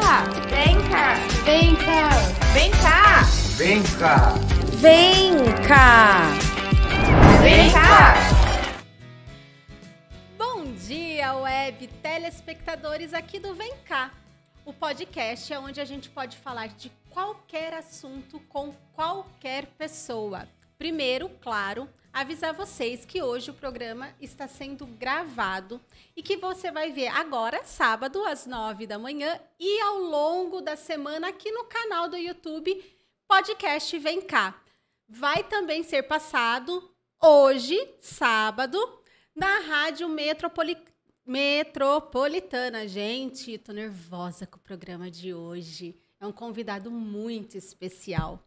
cá, vem cá, vem cá, vem cá, Vem cá! Vem cá! vem cá. Bom dia, web telespectadores aqui do Vem Cá. O podcast é onde a gente pode falar de qualquer assunto com qualquer pessoa. Primeiro, claro, avisar vocês que hoje o programa está sendo gravado e que você vai ver agora, sábado, às 9 da manhã e ao longo da semana aqui no canal do YouTube Podcast Vem Cá. Vai também ser passado hoje, sábado, na Rádio Metropolitana. Gente, tô nervosa com o programa de hoje. É um convidado muito especial.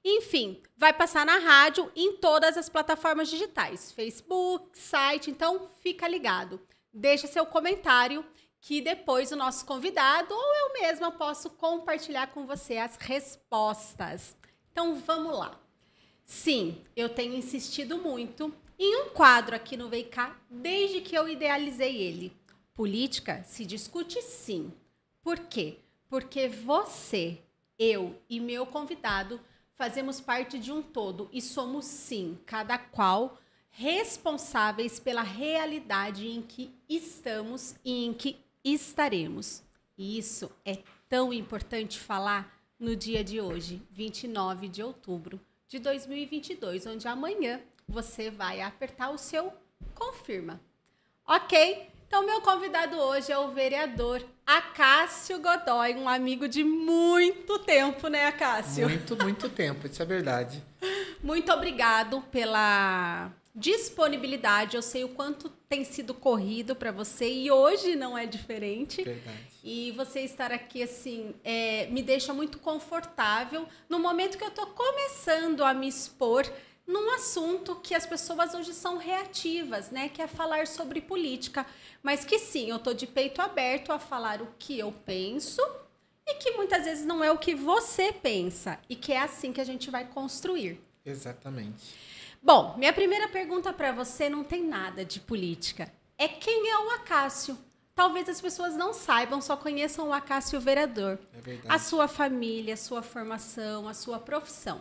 Enfim, vai passar na rádio em todas as plataformas digitais, Facebook, site, então fica ligado. Deixa seu comentário que depois o nosso convidado ou eu mesma posso compartilhar com você as respostas. Então vamos lá. Sim, eu tenho insistido muito em um quadro aqui no Vem Cá desde que eu idealizei ele. Política se discute sim. Por quê? Porque você, eu e meu convidado fazemos parte de um todo e somos, sim, cada qual responsáveis pela realidade em que estamos e em que estaremos. E isso é tão importante falar no dia de hoje, 29 de outubro de 2022, onde amanhã você vai apertar o seu confirma. Ok? Então, meu convidado hoje é o vereador Acácio Godoy, um amigo de muito tempo, né, Acácio? Muito tempo, isso é verdade. Muito obrigado pela disponibilidade. Eu sei o quanto tem sido corrido para você e hoje não é diferente. Verdade. E você estar aqui, assim, me deixa muito confortável no momento que eu estou começando a me expor num assunto que as pessoas hoje são reativas, né? Que é falar sobre política. Mas que sim, eu tô de peito aberto a falar o que eu penso e que muitas vezes não é o que você pensa. E que é assim que a gente vai construir. Exatamente. Bom, minha primeira pergunta para você não tem nada de política. É quem é o Acácio? Talvez as pessoas não saibam, só conheçam o Acácio vereador. É verdade. A sua família, a sua formação, a sua profissão.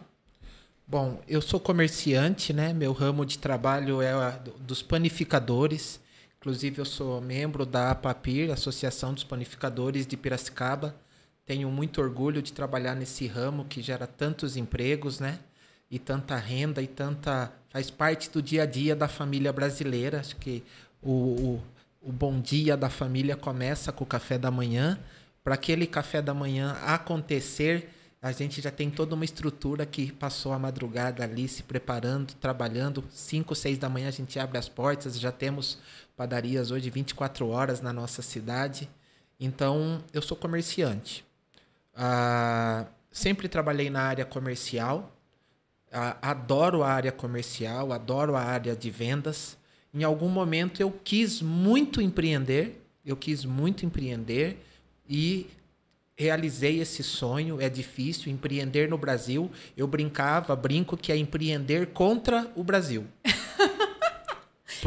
Bom, eu sou comerciante, né? Meu ramo de trabalho é dos panificadores. Inclusive, eu sou membro da APAPIR, Associação dos Panificadores de Piracicaba. Tenho muito orgulho de trabalhar nesse ramo que gera tantos empregos, né? E tanta renda faz parte do dia a dia da família brasileira. Acho que o bom dia da família começa com o café da manhã. Para aquele café da manhã acontecer, a gente já tem toda uma estrutura que passou a madrugada ali se preparando, trabalhando. 5, 6 da manhã a gente abre as portas, já temos padarias hoje 24 horas na nossa cidade. Então, eu sou comerciante. Sempre trabalhei na área comercial. Adoro a área comercial, adoro a área de vendas. Em algum momento eu quis muito empreender e realizei esse sonho. É difícil empreender no Brasil. Eu brinco que é empreender contra o Brasil.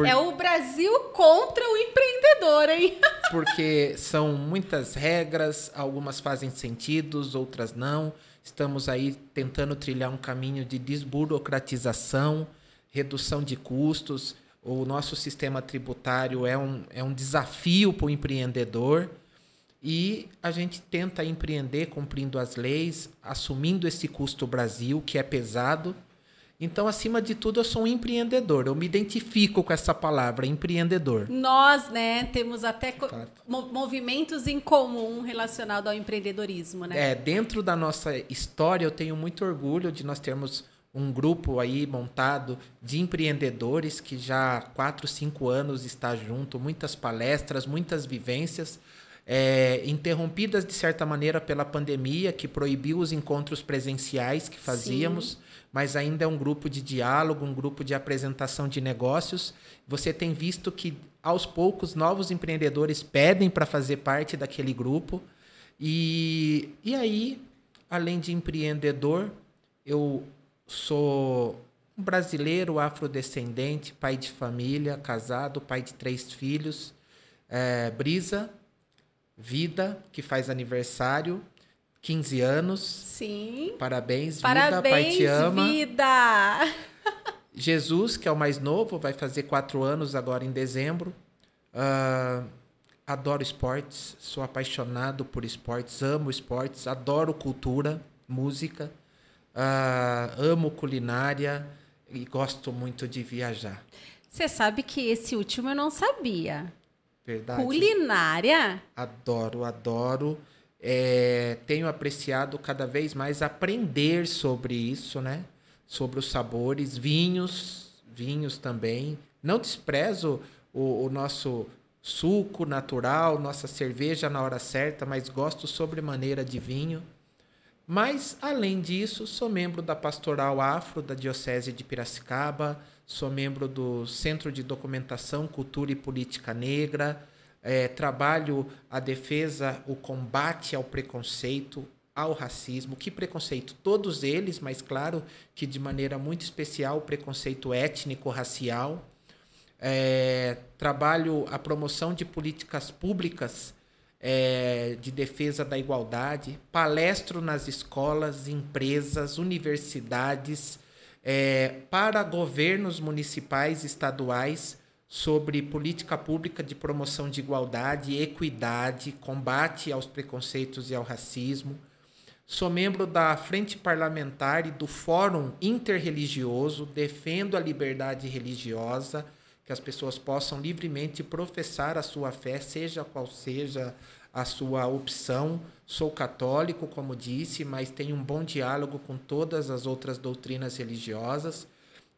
É o Brasil contra o empreendedor, hein? Porque são muitas regras, algumas fazem sentido, outras não. Estamos aí tentando trilhar um caminho de desburocratização, redução de custos. O nosso sistema tributário é um desafio para o empreendedor. E a gente tenta empreender cumprindo as leis, assumindo esse custo Brasil, que é pesado. Então, acima de tudo, eu sou um empreendedor. Eu me identifico com essa palavra, empreendedor. Nós, né, temos até movimentos em comum relacionados ao empreendedorismo, né? Dentro da nossa história, eu tenho muito orgulho de nós termos um grupo aí montado de empreendedores que já há 4, 5 anos está junto, muitas palestras, muitas vivências, interrompidas de certa maneira pela pandemia, que proibiu os encontros presenciais que fazíamos. Sim. Mas ainda é um grupo de diálogo, um grupo de apresentação de negócios. Você tem visto que, aos poucos, novos empreendedores pedem para fazer parte daquele grupo. E aí, além de empreendedor, eu sou um brasileiro afrodescendente, pai de família, casado, pai de 3 filhos. Brisa, Vida, que faz aniversário, 15 anos. Sim. Parabéns, Vida, Parabéns, Pai te ama. Vida! Jesus, que é o mais novo, vai fazer 4 anos agora em dezembro. Adoro esportes, sou apaixonado por esportes, amo esportes, adoro cultura, música, amo culinária e gosto muito de viajar. Você sabe que esse último eu não sabia. Verdade? Culinária? Adoro. Tenho apreciado cada vez mais aprender sobre isso, né? Sobre os sabores, vinhos também. Não desprezo o nosso suco natural, nossa cerveja na hora certa, mas gosto sobremaneira de vinho. Mas, além disso, sou membro da Pastoral Afro da Diocese de Piracicaba, sou membro do Centro de Documentação, Cultura e Política Negra, trabalho a defesa, o combate ao preconceito, ao racismo. Que preconceito? Todos eles, mas claro que de maneira muito especial o preconceito étnico-racial. Trabalho a promoção de políticas públicas de defesa da igualdade, palestro nas escolas, empresas, universidades, para governos municipais e estaduais sobre política pública de promoção de igualdade, equidade, combate aos preconceitos e ao racismo. Sou membro da Frente Parlamentar e do Fórum Interreligioso, defendo a liberdade religiosa, que as pessoas possam livremente professar a sua fé, seja qual seja a sua opção. Sou católico, como disse, mas tenho um bom diálogo com todas as outras doutrinas religiosas,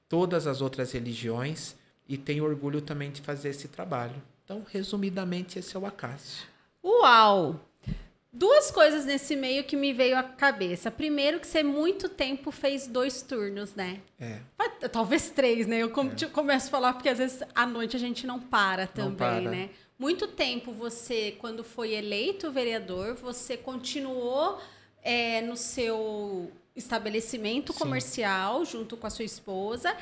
todas as outras religiões, e tenho orgulho também de fazer esse trabalho. Então, resumidamente, esse é o Acácio. Uau! 2 coisas nesse meio que me veio à cabeça. Primeiro, que você muito tempo fez 2 turnos, né? Talvez 3, né? Eu começo a falar porque às vezes à noite a gente não para também, né? Muito tempo você, quando foi eleito vereador, você continuou no seu estabelecimento comercial junto com a sua esposa.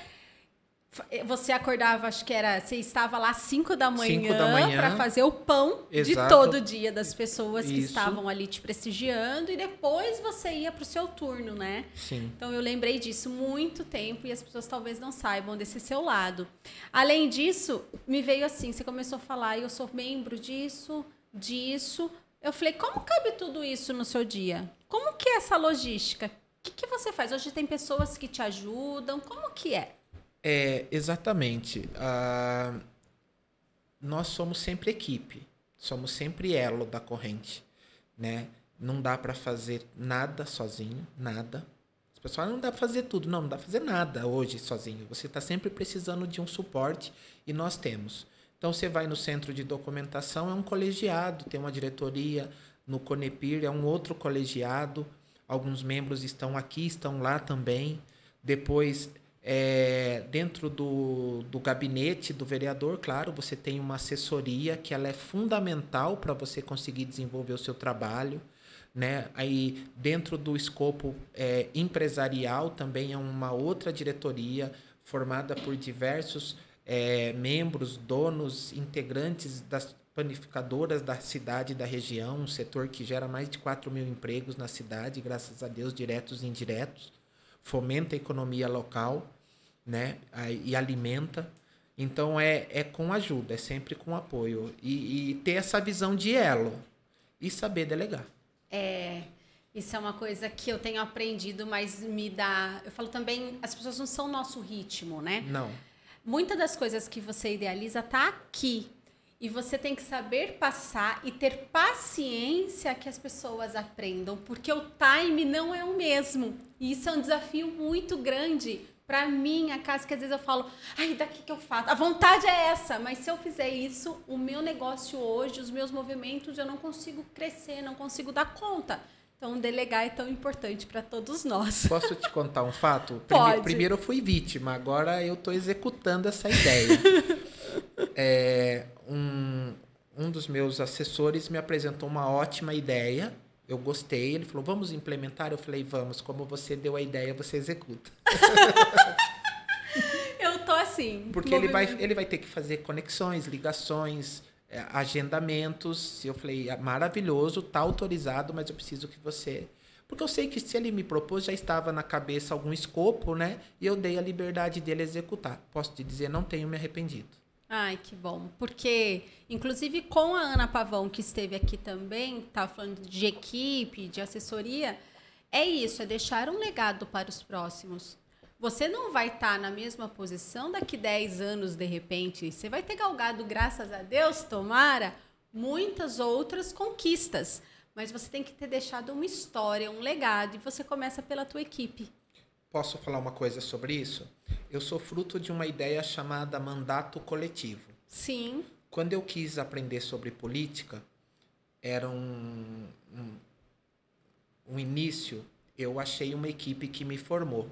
Você acordava, acho que você estava lá às 5 da manhã para fazer o pão de todo dia das pessoas que estavam ali te prestigiando, e depois você ia para o seu turno, né? Sim. Então eu lembrei disso muito tempo e as pessoas talvez não saibam desse seu lado. Além disso, me veio assim, você começou a falar, eu sou membro disso. Eu falei, como cabe tudo isso no seu dia? Como que é essa logística? O que você faz? Hoje tem pessoas que te ajudam, como que é? Exatamente. Nós somos sempre equipe, somos sempre elo da corrente, né? Não dá para fazer nada sozinho, nada. As pessoas falam, não dá para fazer tudo. Não dá para fazer nada hoje sozinho. Você está sempre precisando de um suporte e nós temos. Então, você vai no centro de documentação, é um colegiado, tem uma diretoria. No Conepir é um outro colegiado. Alguns membros estão aqui, estão lá também. Depois... dentro do gabinete do vereador, claro, você tem uma assessoria que ela é fundamental para você conseguir desenvolver o seu trabalho, né? Aí, dentro do escopo empresarial, também é uma outra diretoria formada por diversos membros, donos, integrantes das panificadoras da cidade e da região, um setor que gera mais de 4 mil empregos na cidade, graças a Deus, diretos e indiretos. Fomenta a economia local, né? E alimenta. Então, é com ajuda, é sempre com apoio. E ter essa visão de elo e saber delegar. Isso é uma coisa que eu tenho aprendido, mas me dá... Eu falo também, as pessoas não são o nosso ritmo, né? Não. Muitas das coisas que você idealiza tá aqui. E você tem que saber passar e ter paciência que as pessoas aprendam, porque o time não é o mesmo. E isso é um desafio muito grande para mim, a casa que às vezes eu falo, daqui que eu faço. A vontade é essa, mas se eu fizer isso, o meu negócio hoje, os meus movimentos, eu não consigo crescer, não consigo dar conta. Então, delegar é tão importante para todos nós. Posso te contar um fato? Pode. Primeiro eu fui vítima, agora eu estou executando essa ideia. Um dos meus assessores me apresentou uma ótima ideia, eu gostei, ele falou, vamos implementar? Eu falei, vamos, como você deu a ideia, você executa. Eu tô assim. Porque ele vai ter que fazer conexões, ligações, agendamentos. Eu falei, maravilhoso, tá autorizado, mas eu preciso que você... Porque eu sei que se ele me propôs, já estava na cabeça algum escopo, né? E eu dei a liberdade dele executar. Posso te dizer, não tenho me arrependido. Ai, que bom. Porque, inclusive, com a Ana Pavão, que esteve aqui também, estava falando de equipe, de assessoria, é isso, é deixar um legado para os próximos. Você não vai estar na mesma posição daqui 10 anos, de repente. Você vai ter galgado, graças a Deus, tomara, muitas outras conquistas. Mas você tem que ter deixado uma história, um legado, e você começa pela tua equipe. Posso falar uma coisa sobre isso? Eu sou fruto de uma ideia chamada mandato coletivo. Sim. Quando eu quis aprender sobre política, era um início, eu achei uma equipe que me formou.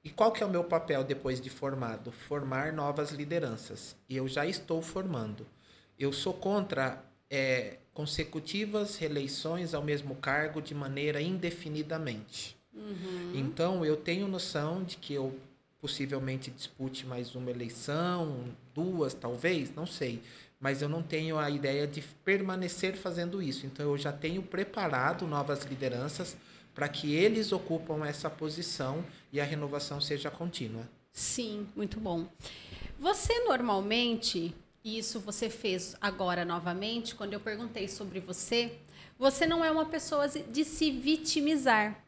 E qual que é o meu papel depois de formado? Formar novas lideranças. E eu já estou formando. Eu sou contra consecutivas reeleições ao mesmo cargo de maneira indefinidamente. Então, eu tenho noção de que eu possivelmente dispute mais uma eleição, 2 talvez, não sei. Mas eu não tenho a ideia de permanecer fazendo isso. Então, eu já tenho preparado novas lideranças para que eles ocupam essa posição e a renovação seja contínua. Sim, muito bom. Você normalmente, e isso você fez agora novamente, quando eu perguntei sobre você, você não é uma pessoa de se vitimizar.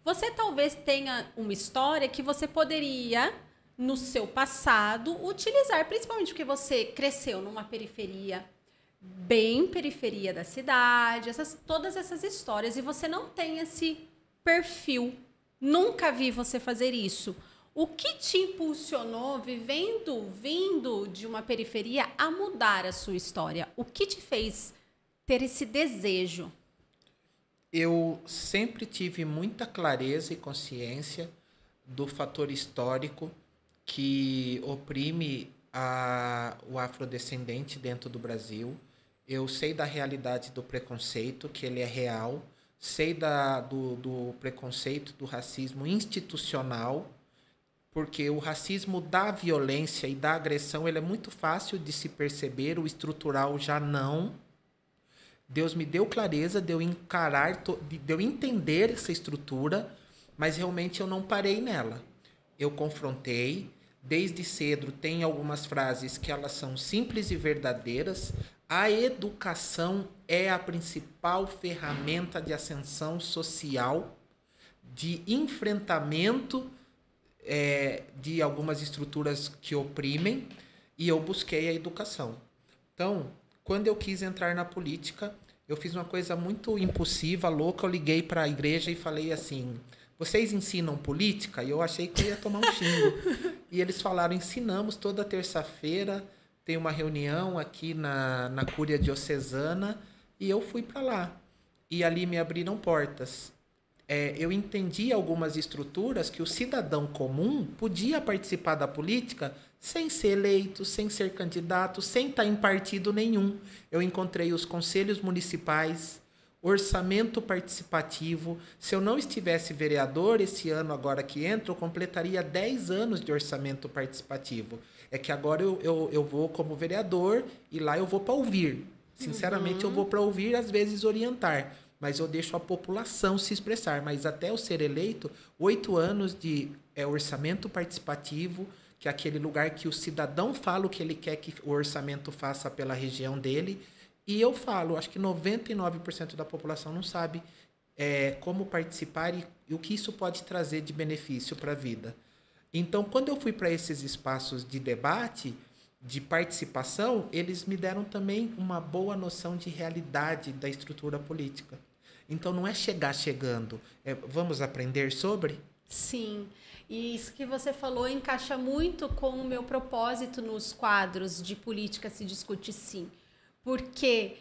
Você talvez tenha uma história que você poderia, no seu passado, utilizar, principalmente porque você cresceu numa periferia, bem periferia da cidade, todas essas histórias, e você não tem esse perfil. Nunca vi você fazer isso. O que te impulsionou, vindo de uma periferia, a mudar a sua história? O que te fez ter esse desejo? Eu sempre tive muita clareza e consciência do fator histórico que oprime o afrodescendente dentro do Brasil. Eu sei da realidade do preconceito, que ele é real. Sei do preconceito, do racismo institucional, porque o racismo da violência e da agressão ele é muito fácil de se perceber, o estrutural já não. Deus me deu clareza de eu encarar, de eu entender essa estrutura, mas realmente eu não parei nela. Eu confrontei, desde cedo tem algumas frases que elas são simples e verdadeiras. A educação é a principal ferramenta de ascensão social, de enfrentamento de algumas estruturas que oprimem, e eu busquei a educação. Então, quando eu quis entrar na política, eu fiz uma coisa muito impulsiva, louca, eu liguei para a igreja e falei assim, vocês ensinam política? E eu achei que eu ia tomar um xingo. E eles falaram, ensinamos toda terça-feira, tem uma reunião aqui na Cúria Diocesana, e eu fui para lá. E ali me abriram portas. Eu entendi algumas estruturas que o cidadão comum podia participar da política sem ser eleito, sem ser candidato, sem estar em partido nenhum. Eu encontrei os conselhos municipais, orçamento participativo. Se eu não estivesse vereador, esse ano agora que entro, eu completaria 10 anos de orçamento participativo. É que agora eu vou como vereador e lá eu vou para ouvir. Sinceramente, eu vou para ouvir, às vezes orientar. Mas eu deixo a população se expressar. Mas até eu ser eleito, 8 anos de orçamento participativo, que é aquele lugar que o cidadão fala o que ele quer que o orçamento faça pela região dele. E eu falo, acho que 99% da população não sabe como participar e o que isso pode trazer de benefício para a vida. Então, quando eu fui para esses espaços de debate, de participação, eles me deram também uma boa noção de realidade da estrutura política. Então, não é chegar chegando, vamos aprender sobre? Sim, e isso que você falou encaixa muito com o meu propósito nos quadros de política se discute sim. Porque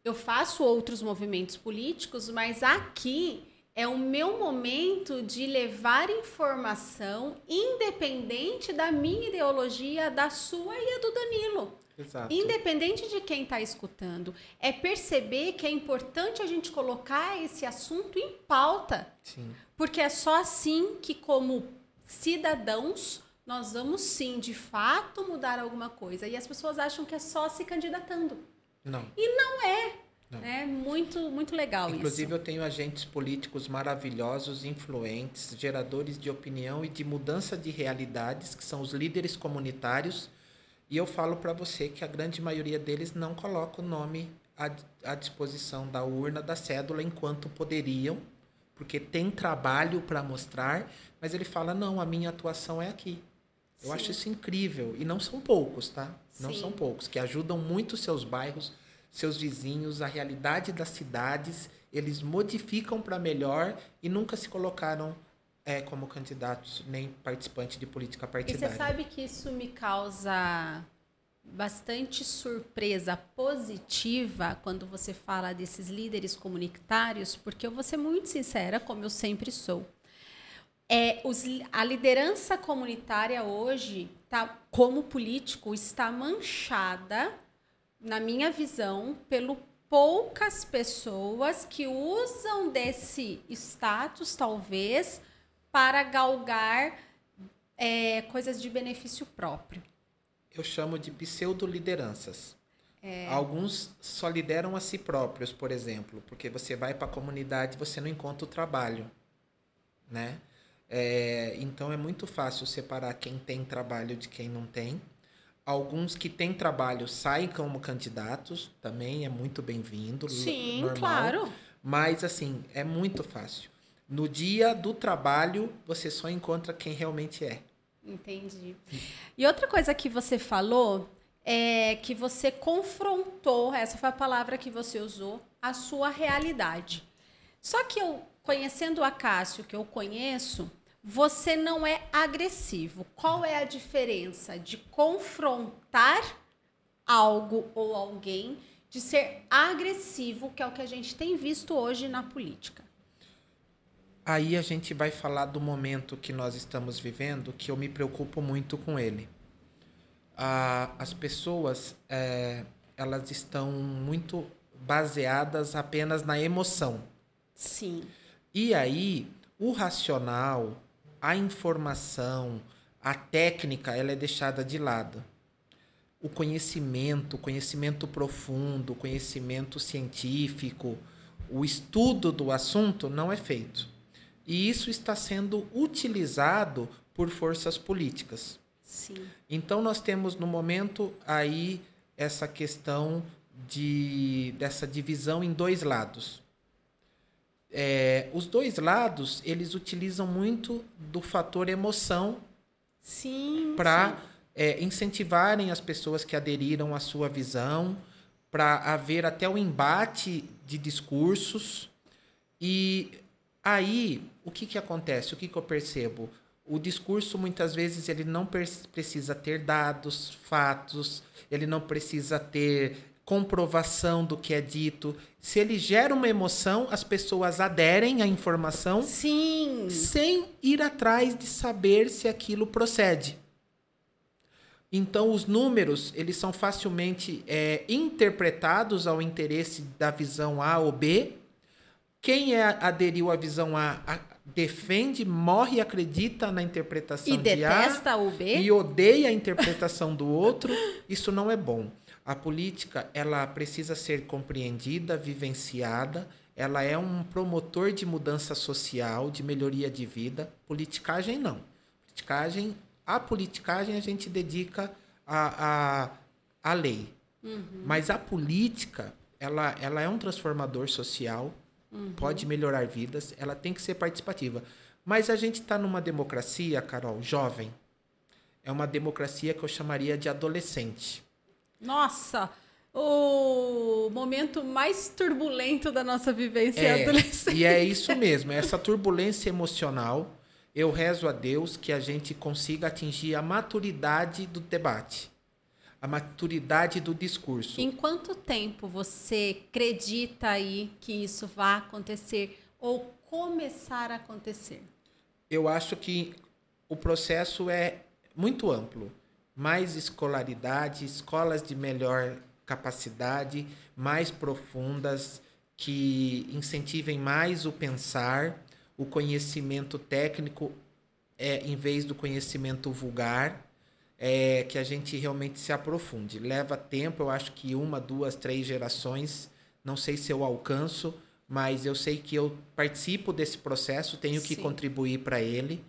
eu faço outros movimentos políticos, mas aqui é o meu momento de levar informação independente da minha ideologia, da sua e a do Danilo. Exato. Independente de quem está escutando. É perceber que é importante a gente colocar esse assunto em pauta. Sim. Porque é só assim que, como cidadãos, nós vamos sim, de fato, mudar alguma coisa. E as pessoas acham que é só se candidatando. Não. E não é. Não. É muito, muito legal Inclusive, isso. eu tenho agentes políticos maravilhosos, influentes, geradores de opinião e de mudança de realidades, que são os líderes comunitários. E eu falo para você que a grande maioria deles não coloca o nome à disposição da urna, da cédula, enquanto poderiam, porque tem trabalho para mostrar, mas ele fala, não, a minha atuação é aqui. Eu Sim. acho isso incrível. E não são poucos, tá? Não Sim. são poucos, que ajudam muito seus bairros, seus vizinhos, a realidade das cidades, eles modificam para melhor e nunca se colocaram como candidatos nem participantes de política E partidária. você sabe que isso me causa bastante surpresa positiva quando você fala desses líderes comunitários, porque eu vou ser muito sincera, como eu sempre sou. A liderança comunitária hoje, como político, está manchada, na minha visão, pelo poucas pessoas que usam desse status, talvez, para galgar coisas de benefício próprio. Eu chamo de pseudo-lideranças. Alguns só lideram a si próprios, por exemplo, porque você vai para a comunidade e você não encontra o trabalho, né? Então é muito fácil separar quem tem trabalho de quem não tem. Alguns que têm trabalho saem como candidatos, também é muito bem-vindo. Sim, normal, claro. Mas, assim, é muito fácil. No dia do trabalho, você só encontra quem realmente é. Entendi. E outra coisa que você falou é que você confrontou, essa foi a palavra que você usou, a sua realidade. Só que eu, conhecendo a Cássio, que eu conheço, você não é agressivo. Qual é a diferença de confrontar algo ou alguém de ser agressivo, que é o que a gente tem visto hoje na política? Aí a gente vai falar do momento que nós estamos vivendo, que eu me preocupo muito com ele. As pessoas, elas estão muito baseadas apenas na emoção. Sim. E aí, o racional, a informação, a técnica, ela é deixada de lado. O conhecimento profundo, o conhecimento científico, o estudo do assunto não é feito. E isso está sendo utilizado por forças políticas. Sim. Então, nós temos, no momento, aí essa questão dessa divisão em dois lados. Os dois lados, eles utilizam muito do fator emoção para incentivarem as pessoas que aderiram à sua visão, para haver até o embate de discursos. E aí, o que acontece? O que eu percebo? O discurso, muitas vezes, ele não precisa ter dados, fatos, ele não precisa ter comprovação do que é dito. Se ele gera uma emoção, as pessoas aderem à informação. Sim. Sem ir atrás de saber se aquilo procede. Então, os números, eles são facilmente interpretados ao interesse da visão A ou B. Quem aderiu à visão A defende, morre e acredita na interpretação de A. E detesta o B. E odeia a interpretação do outro. Isso não é bom. A política, ela precisa ser compreendida, vivenciada. Ela é um promotor de mudança social, de melhoria de vida. Politicagem, não. A politicagem a gente dedica à lei. Uhum. Mas a política, ela é um transformador social, pode melhorar vidas, ela tem que ser participativa. Mas a gente está numa democracia, Carol, jovem. É uma democracia que eu chamaria de adolescente. Nossa, o momento mais turbulento da nossa vivência é a adolescência. E é isso mesmo, essa turbulência emocional. Eu rezo a Deus que a gente consiga atingir a maturidade do debate, a maturidade do discurso. Em quanto tempo você acredita aí que isso vai acontecer ou começar a acontecer? Eu acho que o processo é muito amplo. Mais escolaridade, escolas de melhor capacidade, mais profundas, que incentivem mais o pensar, o conhecimento técnico em vez do conhecimento vulgar. que a gente realmente se aprofunde. Leva tempo, eu acho que 1, 2, 3 gerações, não sei se eu alcanço, mas eu sei que eu participo desse processo, tenho que contribuir para ele.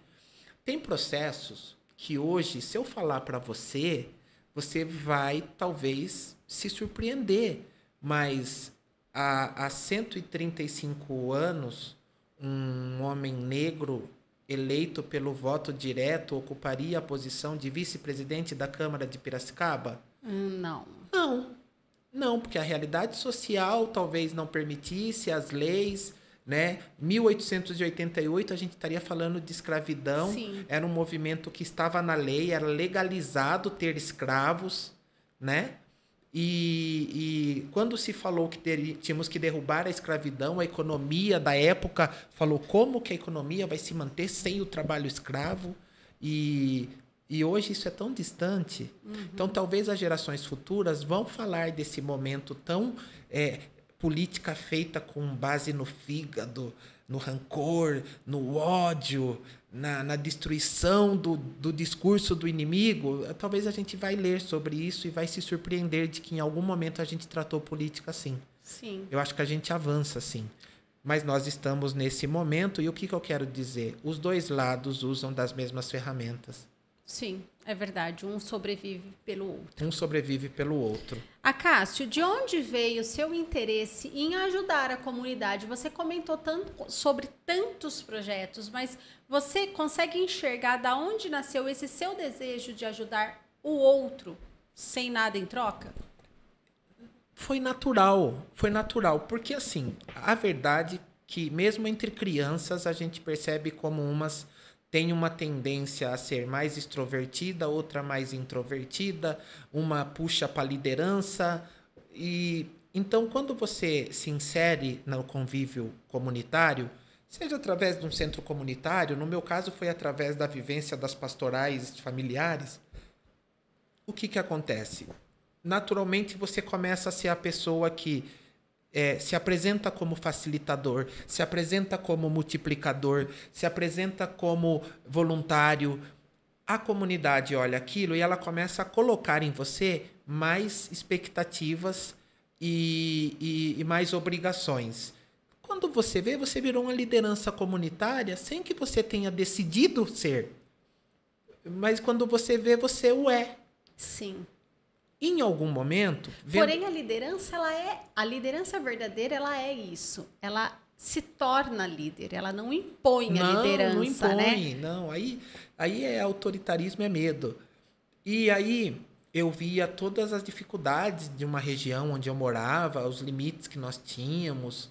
Tem processos que hoje, se eu falar para você, você vai talvez se surpreender, mas há 135 anos, um homem negro eleito pelo voto direto ocuparia a posição de vice-presidente da Câmara de Piracicaba? Não. Não, porque a realidade social talvez não permitisse, as leis, né? 1888 a gente estaria falando de escravidão. Sim. Era um movimento que estava na lei, era legalizado ter escravos, né? E quando se falou que tínhamos que derrubar a escravidão, a economia da época falou como que a economia vai se manter sem o trabalho escravo. E hoje isso é tão distante. Então, talvez as gerações futuras vão falar desse momento tão política feita com base no fígado, no rancor, no ódio, na destruição do discurso do inimigo. Talvez a gente vai ler sobre isso e vai se surpreender de que em algum momento a gente tratou política assim. Sim. Eu acho que a gente avança assim. Mas nós estamos nesse momento e o que eu quero dizer? Os dois lados usam das mesmas ferramentas. Sim, é verdade. Um sobrevive pelo outro. Um sobrevive pelo outro. Acácio, de onde veio o seu interesse em ajudar a comunidade? Você comentou tanto sobre tantos projetos, mas você consegue enxergar de onde nasceu esse seu desejo de ajudar o outro sem nada em troca? Foi natural, porque assim, a verdade é que mesmo entre crianças a gente percebe como umas têm uma tendência a ser mais extrovertida, outra mais introvertida, uma puxa para a liderança. E então, quando você se insere no convívio comunitário, seja através de um centro comunitário, no meu caso foi através da vivência das pastorais familiares, o que acontece? Naturalmente, você começa a ser a pessoa que se apresenta como facilitador, se apresenta como multiplicador, se apresenta como voluntário. A comunidade olha aquilo e ela começa a colocar em você mais expectativas e mais obrigações. Quando você vê, você virou uma liderança comunitária sem que você tenha decidido ser. Mas quando você vê, você o é. Sim. Em algum momento... Porém, a liderança verdadeira, ela é isso. Ela se torna líder, ela não impõe a liderança, não impõe, né? Não, aí é autoritarismo, é medo. E aí eu via todas as dificuldades de uma região onde eu morava, os limites que nós tínhamos,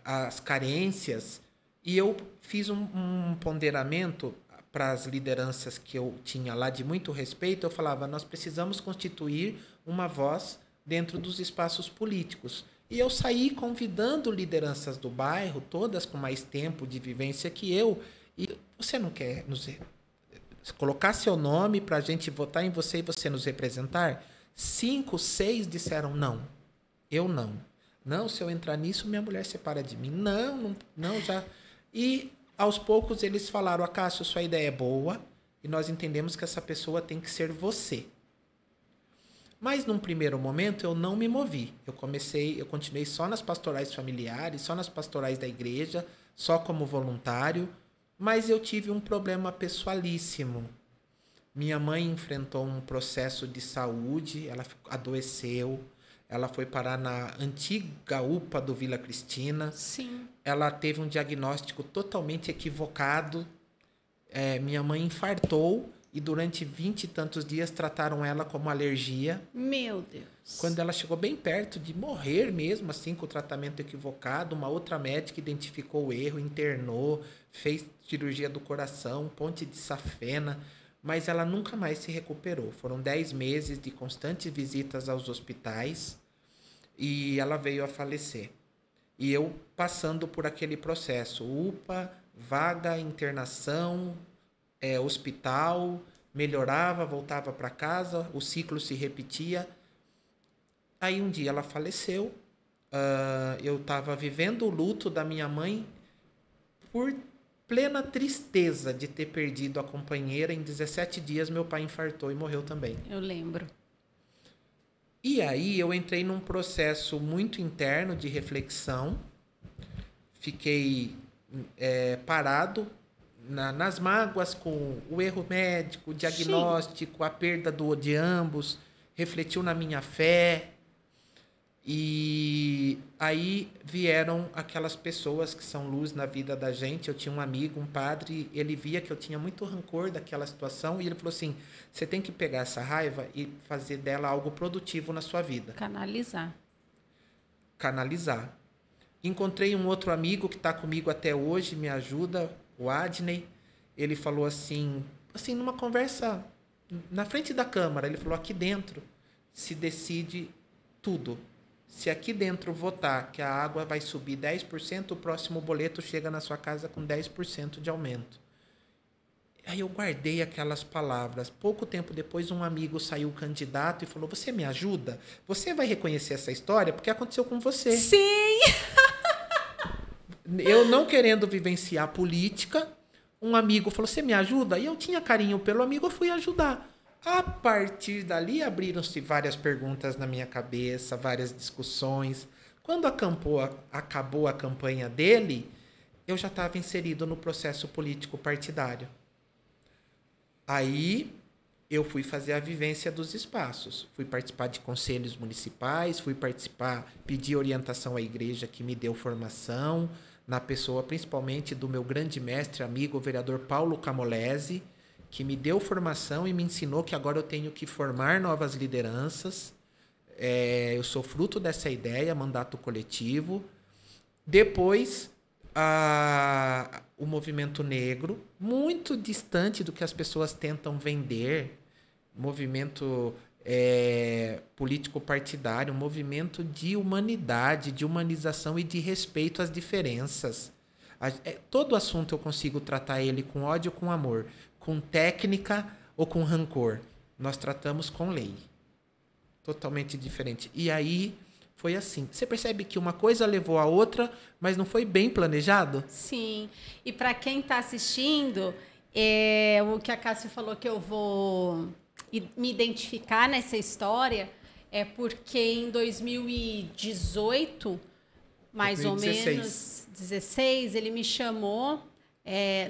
as carências, e eu fiz um ponderamento para as lideranças que eu tinha lá de muito respeito. Eu falava, nós precisamos constituir uma voz dentro dos espaços políticos. E eu saí convidando lideranças do bairro, todas com mais tempo de vivência que eu, e você não quer colocar seu nome para a gente votar em você e você nos representar? 5, 6 disseram não. Eu não. Não, se eu entrar nisso, minha mulher separa de mim. Não, já... E aos poucos eles falaram, Acácio, sua ideia é boa e nós entendemos que essa pessoa tem que ser você. Mas num primeiro momento eu não me movi. Eu continuei só nas pastorais familiares, só nas pastorais da igreja, só como voluntário, mas eu tive um problema pessoalíssimo. Minha mãe enfrentou um processo de saúde, ela adoeceu, ela foi parar na antiga UPA do Vila Cristina. Sim. Ela teve um diagnóstico totalmente equivocado. Minha mãe infartou e durante 20 e tantos dias trataram ela como alergia. Meu Deus. Quando ela chegou bem perto de morrer mesmo, assim, com o tratamento equivocado, uma outra médica identificou o erro, internou, fez cirurgia do coração, ponte de safena, mas ela nunca mais se recuperou. Foram 10 meses de constantes visitas aos hospitais e ela veio a falecer. E eu passando por aquele processo, UPA, vaga, internação, hospital, melhorava, voltava para casa, o ciclo se repetia. Aí um dia ela faleceu, eu estava vivendo o luto da minha mãe por plena tristeza de ter perdido a companheira. Em 17 dias, meu pai infartou e morreu também. Eu lembro. E aí eu entrei num processo muito interno de reflexão. Fiquei parado nas mágoas com o erro médico, o diagnóstico, a perda de ambos. Refletiu na minha fé. E aí vieram aquelas pessoas que são luz na vida da gente. Eu tinha um amigo, um padre, ele via que eu tinha muito rancor daquela situação e ele falou assim, você tem que pegar essa raiva e fazer dela algo produtivo na sua vida. Canalizar. Encontrei um outro amigo que está comigo até hoje, me ajuda, o Adney. Ele falou assim, numa conversa na frente da Câmara, ele falou, aqui dentro se decide tudo. Se aqui dentro votar que a água vai subir 10%, o próximo boleto chega na sua casa com 10% de aumento. Aí eu guardei aquelas palavras. Pouco tempo depois, um amigo saiu candidato e falou, você me ajuda? Você vai reconhecer essa história porque aconteceu com você. Sim! Eu não querendo vivenciar política, um amigo falou, você me ajuda? E eu tinha carinho pelo amigo, eu fui ajudar. A partir dali, abriram-se várias perguntas na minha cabeça, várias discussões. Quando acabou a campanha dele, eu já estava inserido no processo político partidário. Aí, eu fui fazer a vivência dos espaços. Fui participar de conselhos municipais, pedir orientação à igreja que me deu formação, na pessoa principalmente do meu grande mestre, amigo, o vereador Paulo Camolese, que me deu formação e me ensinou que agora eu tenho que formar novas lideranças. Eu sou fruto dessa ideia, mandato coletivo. Depois, o movimento negro, muito distante do que as pessoas tentam vender, movimento político partidário, um movimento de humanidade, de humanização e de respeito às diferenças. Todo assunto eu consigo tratar ele com ódio ou com amor, com técnica ou com rancor. Nós tratamos com lei. Totalmente diferente. E aí foi assim. Você percebe que uma coisa levou a outra, mas não foi bem planejado? Sim. E para quem está assistindo, o que a Cássia falou que eu vou me identificar nessa história é porque em 2018, mais 2016. Ou menos, 16, ele me chamou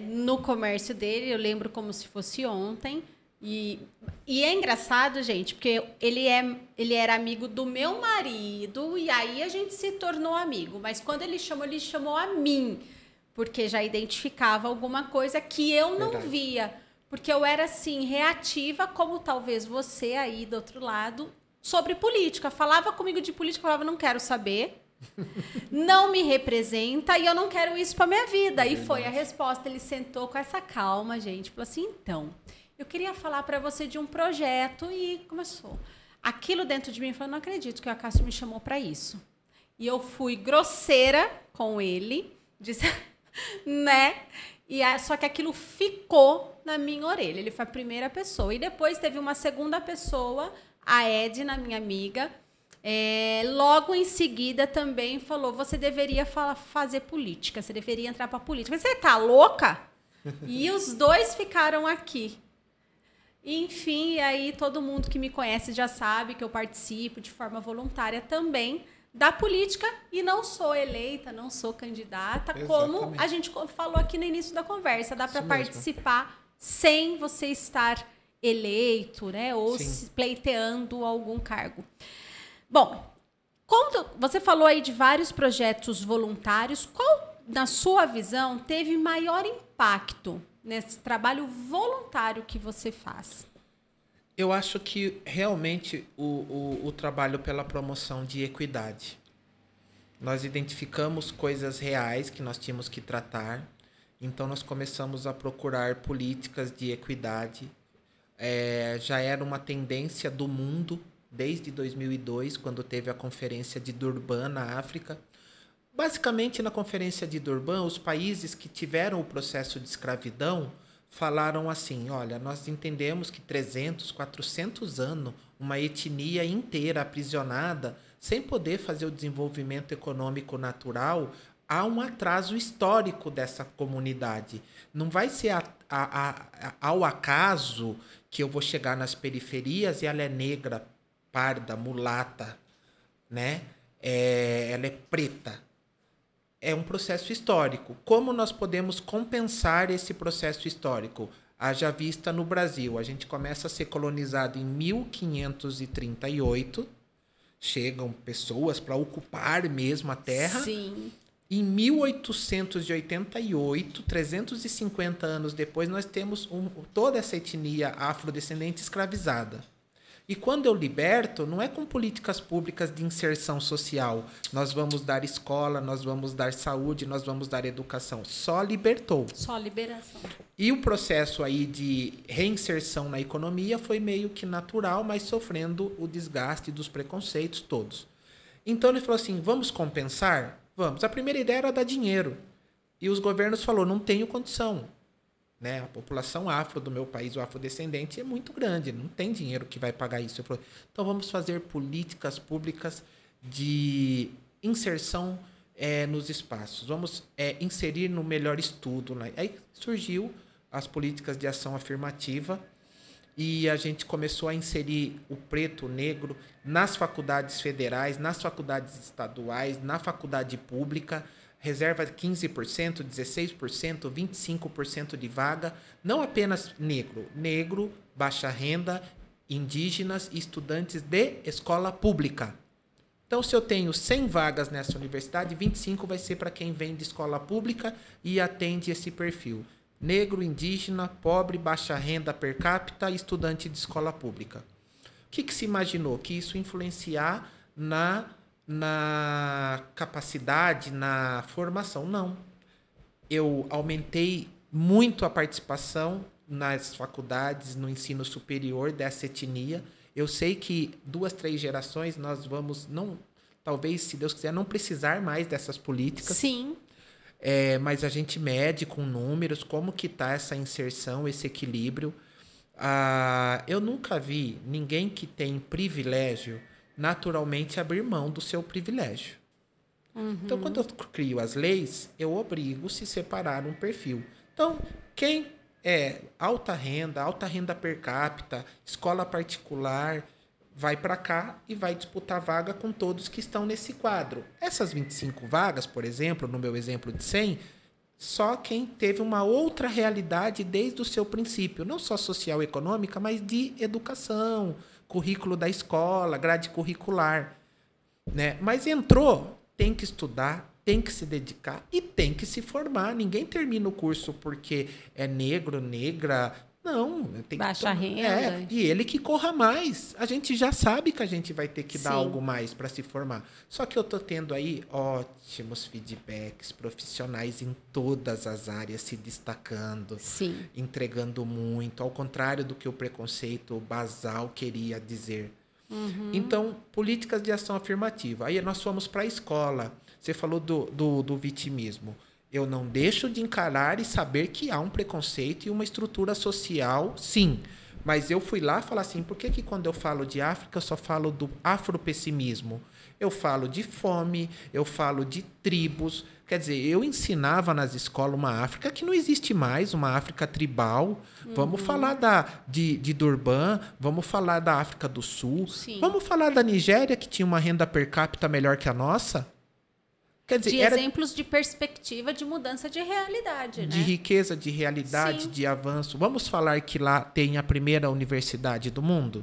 no comércio dele, eu lembro como se fosse ontem. E é engraçado, gente, porque ele era amigo do meu marido e aí a gente se tornou amigo. Mas quando ele chamou a mim, porque já identificava alguma coisa que eu não via. Porque eu era, assim, reativa, como talvez você aí do outro lado, sobre política. Falava comigo de política, falava, não quero saber, não me representa e eu não quero isso para minha vida. E foi a resposta. Ele sentou com essa calma, gente, falou assim, então, eu queria falar para você de um projeto e começou. Aquilo dentro de mim, eu falei, não acredito que o Acácio me chamou para isso. E eu fui grosseira com ele, disse, né? Só que aquilo ficou na minha orelha. Ele foi a primeira pessoa. E depois teve uma segunda pessoa, a Edna, minha amiga. Logo em seguida também falou, você deveria fazer política, você deveria entrar para política. Você tá louca? E os dois ficaram aqui. Enfim, aí todo mundo que me conhece já sabe que eu participo de forma voluntária também da política e não sou eleita, não sou candidata, exatamente. Como a gente falou aqui no início da conversa, dá para participar sem você estar eleito, né, ou pleiteando algum cargo. Bom, quando você falou aí de vários projetos voluntários, qual, na sua visão, teve maior impacto nesse trabalho voluntário que você faz? Eu acho que realmente o trabalho pela promoção de equidade. Nós identificamos coisas reais que nós tínhamos que tratar, então nós começamos a procurar políticas de equidade. Já era uma tendência do mundo desde 2002, quando teve a conferência de Durban na África. Basicamente, na conferência de Durban, os países que tiveram o processo de escravidão falaram assim, olha, nós entendemos que 300, 400 anos, uma etnia inteira aprisionada, sem poder fazer o desenvolvimento econômico natural, há um atraso histórico dessa comunidade. Não vai ser ao acaso que eu vou chegar nas periferias e ela é negra, parda, mulata, né? Ela é preta. É um processo histórico. Como nós podemos compensar esse processo histórico? Haja vista no Brasil. A gente começa a ser colonizado em 1538. Chegam pessoas para ocupar mesmo a terra. Sim. Em 1888, 350 anos depois, nós temos toda essa etnia afrodescendente escravizada. E quando eu liberto, não é com políticas públicas de inserção social. Nós vamos dar escola, nós vamos dar saúde, nós vamos dar educação. Só libertou. Só liberação. E o processo aí de reinserção na economia foi meio que natural, mas sofrendo o desgaste dos preconceitos todos. Então ele falou assim, vamos compensar? Vamos. A primeira ideia era dar dinheiro. E os governos falaram, não tenho condição. Né? A população afro do meu país, o afrodescendente, é muito grande. Não tem dinheiro que vai pagar isso. Eu falei, então vamos fazer políticas públicas de inserção nos espaços. Vamos inserir no melhor estudo. Né? Aí surgiu as políticas de ação afirmativa e a gente começou a inserir o preto, o negro nas faculdades federais, nas faculdades estaduais, na faculdade pública, reserva 15%, 16%, 25% de vaga, não apenas negro, baixa renda, indígenas e estudantes de escola pública. Então, se eu tenho 100 vagas nessa universidade, 25 vai ser para quem vem de escola pública e atende esse perfil. Negro, indígena, pobre, baixa renda per capita e estudante de escola pública. O que se imaginou? Que isso influenciar na capacidade, na formação. Não. Eu aumentei muito a participação nas faculdades, no ensino superior dessa etnia. Eu sei que 2, 3 gerações nós vamos, talvez, se Deus quiser, não precisar mais dessas políticas. Sim. Mas a gente mede com números como que está essa inserção, esse equilíbrio. Eu nunca vi ninguém que tem privilégio naturalmente abrir mão do seu privilégio. Uhum. Então, quando eu crio as leis, eu obrigo se separar um perfil. Então, quem é alta renda per capita, escola particular, vai para cá e vai disputar vaga com todos que estão nesse quadro. Essas 25 vagas, por exemplo, no meu exemplo de 100, só quem teve uma outra realidade desde o seu princípio, não só social e econômica, mas de educação, currículo da escola, grade curricular, né? Mas entrou, tem que estudar, tem que se dedicar e tem que se formar. Ninguém termina o curso porque é negro, negra. Não. Tem baixa renda. E ele que corra mais. A gente já sabe que a gente vai ter que dar algo mais para se formar. Só que eu estou tendo aí ótimos feedbacks profissionais em todas as áreas, se destacando, entregando muito, ao contrário do que o preconceito basal queria dizer. Uhum. Então, políticas de ação afirmativa. Aí nós fomos para a escola. Você falou do vitimismo. Eu não deixo de encarar e saber que há um preconceito e uma estrutura social, sim. Mas eu fui lá falar assim, por que quando eu falo de África, eu só falo do afropessimismo? Eu falo de fome, eu falo de tribos. Quer dizer, eu ensinava nas escolas uma África que não existe mais, uma África tribal. Uhum. Vamos falar de Durban, vamos falar da África do Sul. Sim. Vamos falar da Nigéria, que tinha uma renda per capita melhor que a nossa. Quer dizer, exemplos de perspectiva de mudança de realidade, né? De riqueza, de realidade, de avanço. Vamos falar que lá tem a primeira universidade do mundo?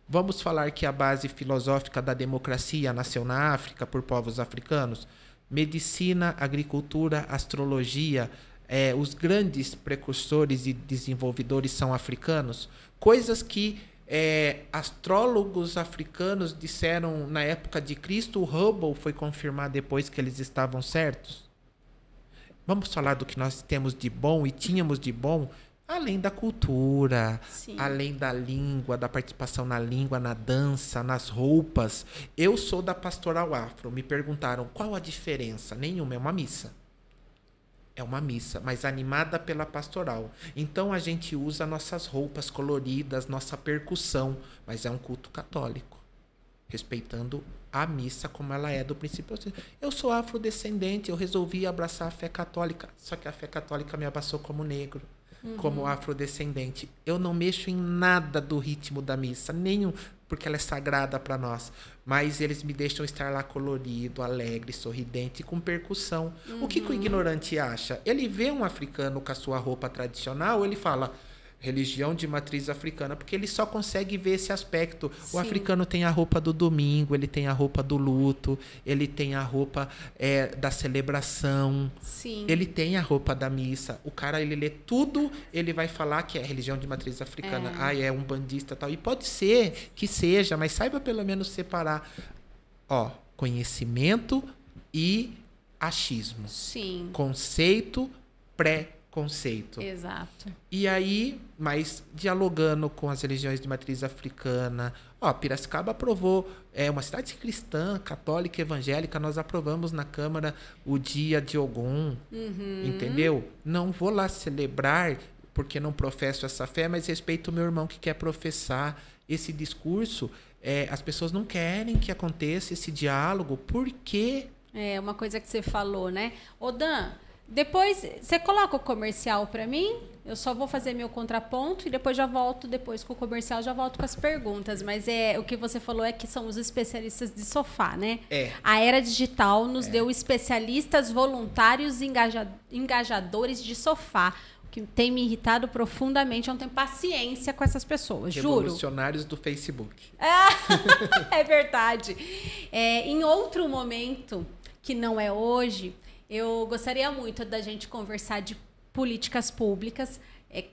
Vamos falar que a base filosófica da democracia nasceu na África por povos africanos? Medicina, agricultura, astrologia, os grandes precursores e desenvolvedores são africanos? Coisas que astrólogos africanos disseram na época de Cristo, o Hubble foi confirmar depois que eles estavam certos. Vamos falar do que nós temos de bom e tínhamos de bom, além da cultura, além da língua, da participação na língua, na dança, nas roupas. Eu sou da Pastoral Afro. Me perguntaram qual a diferença. Nenhuma, é uma missa. É uma missa, mas animada pela pastoral. Então, a gente usa nossas roupas coloridas, nossa percussão, mas é um culto católico, respeitando a missa como ela é do princípio. Eu sou afrodescendente, eu resolvi abraçar a fé católica, só que a fé católica me abraçou como negro, como afrodescendente. Eu não mexo em nada do ritmo da missa, nenhum, porque ela é sagrada para nós. Mas eles me deixam estar lá colorido, alegre, sorridente, com percussão. O que o ignorante acha? Ele vê um africano com a sua roupa tradicional, ele fala... religião de matriz africana, porque ele só consegue ver esse aspecto. O africano tem a roupa do domingo, ele tem a roupa do luto, ele tem a roupa da celebração, ele tem a roupa da missa. O cara, ele lê tudo, ele vai falar que é religião de matriz africana, é um bandista e tal. E pode ser que seja, mas saiba pelo menos separar conhecimento e achismo. Sim. Conceito, conceito. Exato. E aí, mas dialogando com as religiões de matriz africana, Piracicaba aprovou, uma cidade cristã, católica, evangélica, nós aprovamos na Câmara o dia de Ogum, entendeu? Não vou lá celebrar porque não professo essa fé, mas respeito o meu irmão que quer professar esse discurso. As pessoas não querem que aconteça esse diálogo, por quê? É uma coisa que você falou, né? Ô, Dan, depois, você coloca o comercial para mim? Eu só vou fazer meu contraponto e depois já volto, depois com o comercial, já volto com as perguntas. Mas o que você falou é que são os especialistas de sofá, né? A era digital nos deu especialistas, voluntários e engajadores de sofá. O que tem me irritado profundamente, eu não tenho paciência com essas pessoas, juro. Revolucionários do Facebook. É verdade. Em outro momento, que não é hoje... Eu gostaria muito da gente conversar de políticas públicas.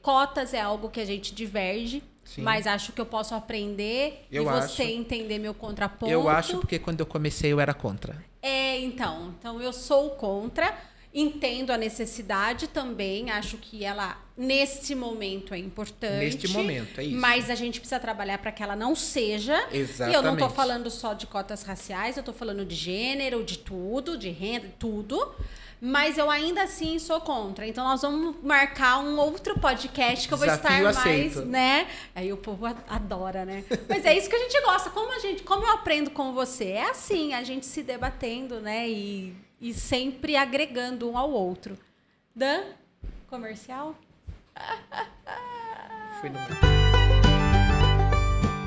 Cotas é algo que a gente diverge, mas acho que eu posso aprender você entender meu contraponto. Eu acho porque quando eu comecei eu era contra. Então eu sou contra, entendo a necessidade também, acho que ela, nesse momento, é importante. Neste momento, é isso. Mas a gente precisa trabalhar para que ela não seja. Exatamente. E eu não estou falando só de cotas raciais, eu estou falando de gênero, de tudo, de renda, tudo. Mas eu ainda assim sou contra. Então nós vamos marcar um outro podcast que eu vou estar mais, né? Aí o povo adora, né? Mas é isso que a gente gosta. Como eu aprendo com você? É assim, a gente se debatendo, né? E sempre agregando um ao outro. Dan, comercial? Fui no...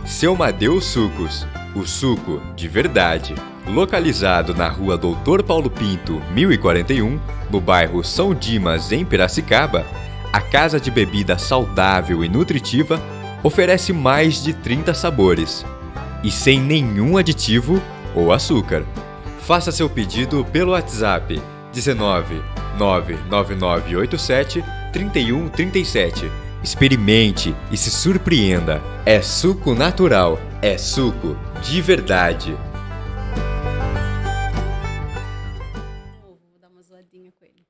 Seu Madeu Sucos, o suco de verdade. Localizado na rua Doutor Paulo Pinto, 1041, no bairro São Dimas, em Piracicaba, a casa de bebida saudável e nutritiva oferece mais de 30 sabores e sem nenhum aditivo ou açúcar. Faça seu pedido pelo WhatsApp 19 99987 3137. Experimente e se surpreenda. É suco natural, é suco de verdade. Vou dar uma zoadinha com ele.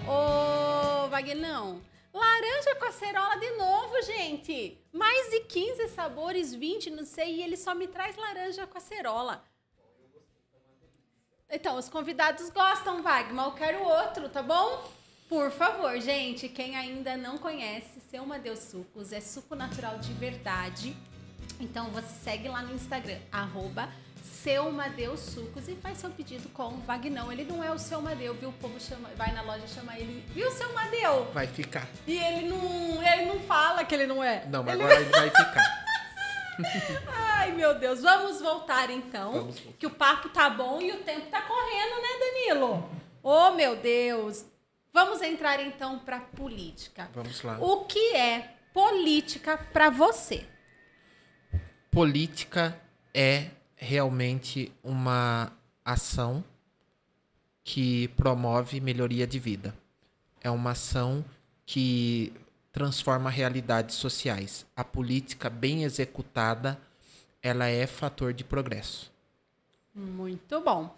Ô, Vagnão, laranja com acerola de novo, gente. Mais de 15 sabores, 20, não sei, e ele só me traz laranja com acerola. Então, os convidados gostam, Wagner, mas eu quero outro, tá bom? Por favor, gente, quem ainda não conhece, Seu Madeu Sucos, é suco natural de verdade. Então, você segue lá no Instagram, @Seu Madeu Sucos, e faz seu pedido com o Vagnão. Ele não é o Seu Madeu, viu? O povo vai na loja e chama ele, viu, Seu Madeu? Vai ficar. E ele não fala que ele não é. Não, mas agora ele vai ficar. Ai, meu Deus. Vamos voltar, então. Que o papo tá bom e o tempo tá correndo, né, Danilo? Oh, meu Deus. Vamos entrar, então, para política. Vamos lá. O que é política para você? Política é realmente uma ação que promove melhoria de vida. É uma ação que transforma realidades sociais. A política bem executada, ela é fator de progresso. Muito bom.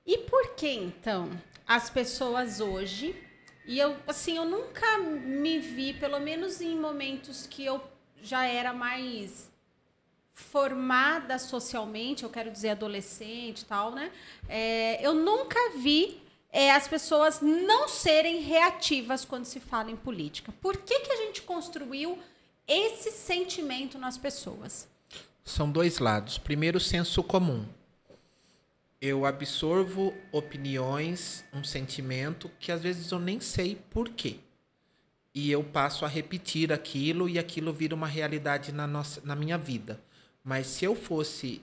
E por que, então, as pessoas hoje, e eu nunca me vi, pelo menos em momentos que eu já era mais formada socialmente, eu quero dizer adolescente e tal, né? Eu nunca vi as pessoas não serem reativas quando se fala em política. Por que a gente construiu esse sentimento nas pessoas? São dois lados. Primeiro, o senso comum. Eu absorvo opiniões, um sentimento que às vezes eu nem sei por quê. E eu passo a repetir aquilo e aquilo vira uma realidade na minha vida. Mas se eu fosse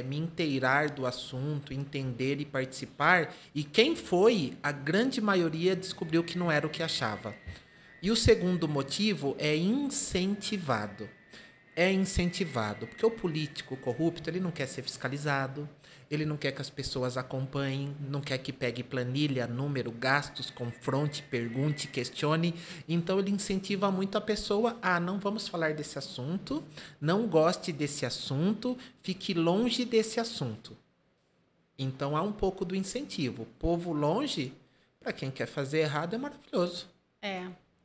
me inteirar do assunto, entender e participar, e quem foi, a grande maioria descobriu que não era o que achava. E o segundo motivo é incentivado. É incentivado, porque o político corrupto, ele não quer ser fiscalizado, ele não quer que as pessoas acompanhem, não quer que pegue planilha, número, gastos, confronte, pergunte, questione. Então, ele incentiva muito a pessoa a não vamos falar desse assunto, não goste desse assunto, fique longe desse assunto. Então, há um pouco do incentivo. Povo longe, para quem quer fazer errado, é maravilhoso.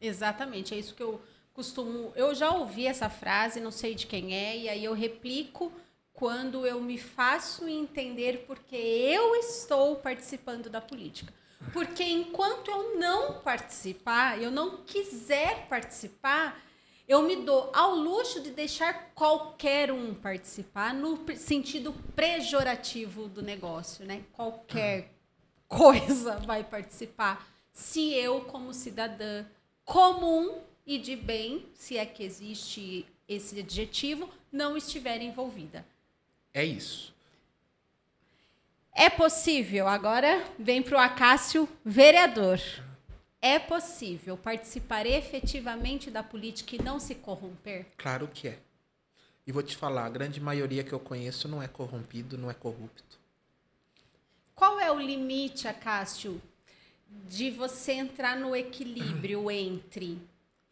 Exatamente. É isso que eu costumo... Eu já ouvi essa frase, não sei de quem é, e aí eu replico quando eu me faço entender porque eu estou participando da política. Porque enquanto eu não participar, eu não quiser participar, eu me dou ao luxo de deixar qualquer um participar no sentido pejorativo do negócio, né? Qualquer coisa vai participar se eu, como cidadã comum e de bem, se é que existe esse adjetivo, não estiver envolvida. É isso. É possível, agora vem para o Acácio, vereador. É possível participar efetivamente da política e não se corromper? Claro que é. E vou te falar, a grande maioria que eu conheço não é corrompido, não é corrupto. Qual é o limite, Acácio, de você entrar no equilíbrio entre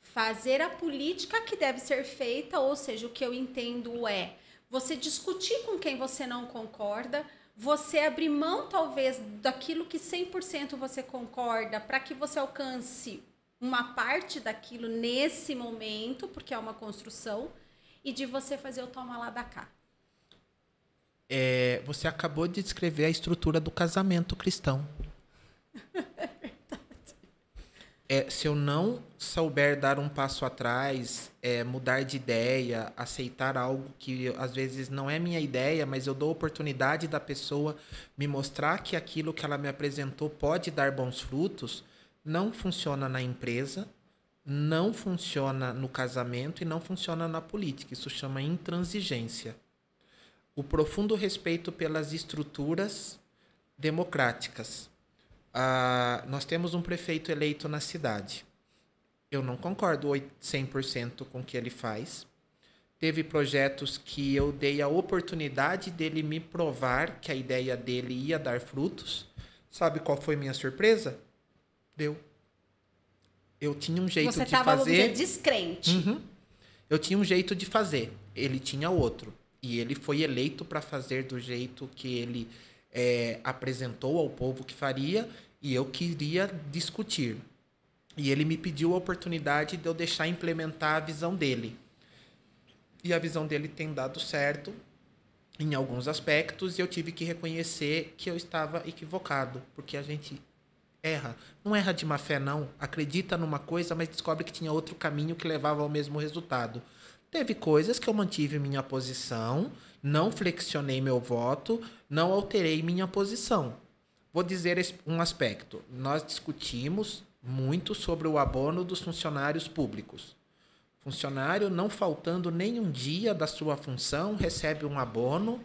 fazer a política que deve ser feita, ou seja, o que eu entendo é você discutir com quem você não concorda, você abrir mão, talvez, daquilo que 100% você concorda, para que você alcance uma parte daquilo nesse momento, porque é uma construção, e de você fazer o toma lá da cá. Você acabou de descrever a estrutura do casamento cristão. Se eu não souber dar um passo atrás, mudar de ideia, aceitar algo que às vezes não é minha ideia, mas eu dou a oportunidade da pessoa me mostrar que aquilo que ela me apresentou pode dar bons frutos, não funciona na empresa, não funciona no casamento e não funciona na política. Isso chama intransigência. O profundo respeito pelas estruturas democráticas. Nós temos um prefeito eleito na cidade. Eu não concordo 100% com o que ele faz. Teve projetos que eu dei a oportunidade dele me provar que a ideia dele ia dar frutos. Sabe qual foi minha surpresa? Deu. Eu tinha um jeito de fazer... Você estava, vamos dizer, descrente. Uhum. Eu tinha um jeito de fazer. Ele tinha outro. E ele foi eleito para fazer do jeito que ele apresentou ao povo que faria, e eu queria discutir. E ele me pediu a oportunidade de eu deixar implementar a visão dele. E a visão dele tem dado certo em alguns aspectos, e eu tive que reconhecer que eu estava equivocado, porque a gente erra. Não erra de má fé, não. Acredita numa coisa, mas descobre que tinha outro caminho que levava ao mesmo resultado. Teve coisas que eu mantive minha posição, não flexionei meu voto, não alterei minha posição. Vou dizer um aspecto. Nós discutimos muito sobre o abono dos funcionários públicos. Funcionário, não faltando nenhum dia da sua função, recebe um abono,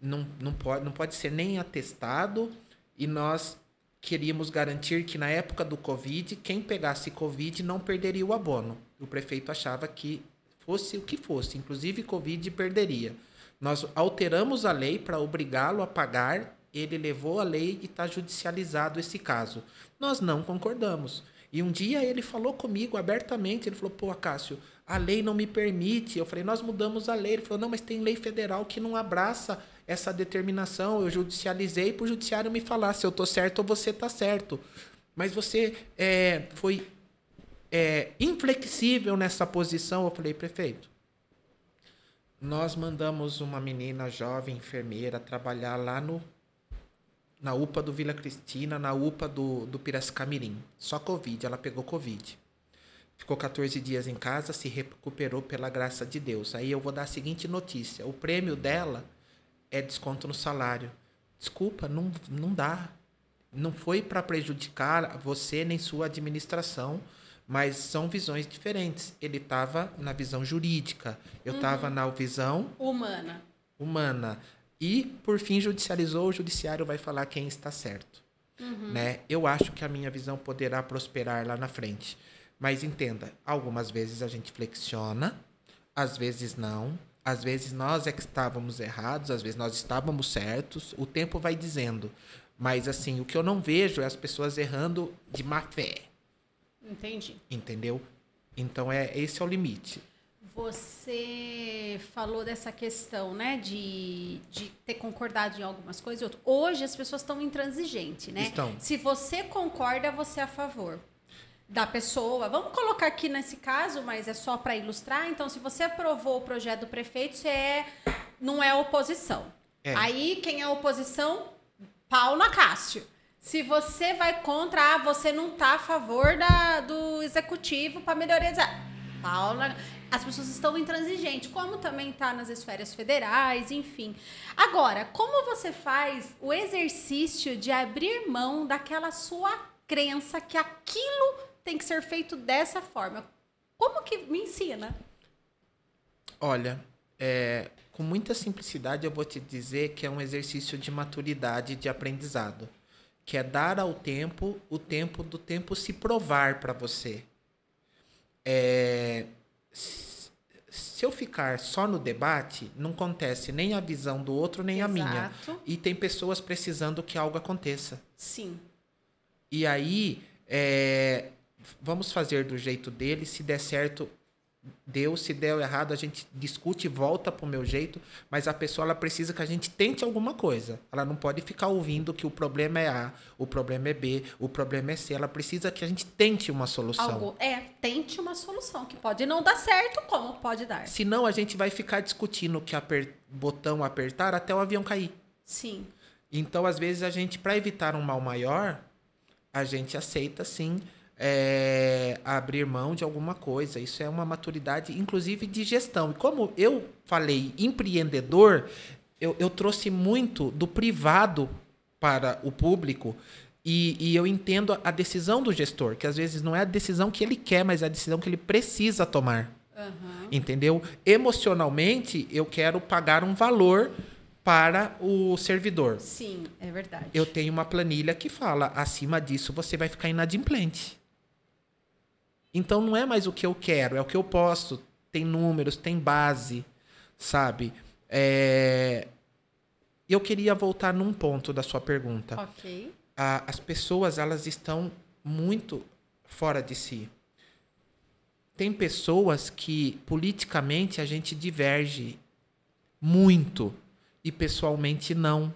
não pode ser nem atestado, e nós queríamos garantir que na época do Covid, quem pegasse Covid não perderia o abono. O prefeito achava que fosse o que fosse, inclusive Covid perderia. Nós alteramos a lei para obrigá-lo a pagar, ele levou a lei e está judicializado esse caso. Nós não concordamos. E um dia ele falou comigo abertamente, ele falou, pô, Acácio, a lei não me permite. Eu falei, nós mudamos a lei. Ele falou, não, mas tem lei federal que não abraça essa determinação. Eu judicializei para o judiciário me falar se eu estou certo ou você está certo. Mas você foi inflexível nessa posição. Eu falei, prefeito, nós mandamos uma menina jovem, enfermeira, trabalhar lá no na UPA do Vila Cristina, na UPA do Piracicamirim. Só Covid, ela pegou Covid. Ficou 14 dias em casa, se recuperou pela graça de Deus. Aí eu vou dar a seguinte notícia. O prêmio dela é desconto no salário. Desculpa, não dá. Não foi para prejudicar você nem sua administração, mas são visões diferentes. Ele estava na visão jurídica, eu estava na visão humana. E, por fim, judicializou, o judiciário vai falar quem está certo. Né? Eu acho que a minha visão poderá prosperar lá na frente. Mas entenda, algumas vezes a gente flexiona, às vezes não. Às vezes nós é que estávamos errados, às vezes nós estávamos certos. O tempo vai dizendo. Mas, assim, o que eu não vejo é as pessoas errando de má fé. Entendi. Entendeu? Então, esse é o limite. Você falou dessa questão, né, de ter concordado em algumas coisas e outras. Hoje as pessoas estão intransigentes, né? Estão. Se você concorda, você é a favor da pessoa. Vamos colocar aqui nesse caso, mas é só para ilustrar. Então, se você aprovou o projeto do prefeito, você não é oposição. Aí, quem é oposição? Pau na Cássio. Se você vai contra, você não está a favor do executivo para melhoria. Pau na... As pessoas estão intransigentes, como também está nas esferas federais, enfim. Agora, como você faz o exercício de abrir mão daquela sua crença que aquilo tem que ser feito dessa forma? Como que me ensina? Olha, com muita simplicidade eu vou te dizer que é um exercício de maturidade, de aprendizado. Que é dar ao tempo, o tempo do tempo se provar para você. Se eu ficar só no debate, não acontece nem a visão do outro, nem a minha. E tem pessoas precisando que algo aconteça. Sim. E aí, vamos fazer do jeito dele. Se der certo, deu. Se der errado, a gente discute e volta pro meu jeito. Mas a pessoa, ela precisa que a gente tente alguma coisa. Ela não pode ficar ouvindo que o problema é A, o problema é B, o problema é C. Ela precisa que a gente tente uma solução. Tente uma solução, que pode não dar certo, como pode dar. Senão, a gente vai ficar discutindo que botão apertar até o avião cair. Sim. Então, às vezes, a gente, para evitar um mal maior, a gente aceita, sim, abrir mão de alguma coisa. Isso é uma maturidade, inclusive, de gestão. E como eu falei empreendedor, eu trouxe muito do privado para o público e eu entendo a decisão do gestor, que às vezes não é a decisão que ele quer, mas é a decisão que ele precisa tomar. Entendeu? Emocionalmente, eu quero pagar um valor para o servidor. Sim, é verdade. Eu tenho uma planilha que fala, acima disso você vai ficar inadimplente. Então não é mais o que eu quero, é o que eu posso. Tem números, tem base, sabe? Eu queria voltar num ponto da sua pergunta. Ok. As pessoas, elas estão muito fora de si. Tem pessoas que, politicamente, a gente diverge muito. E pessoalmente não.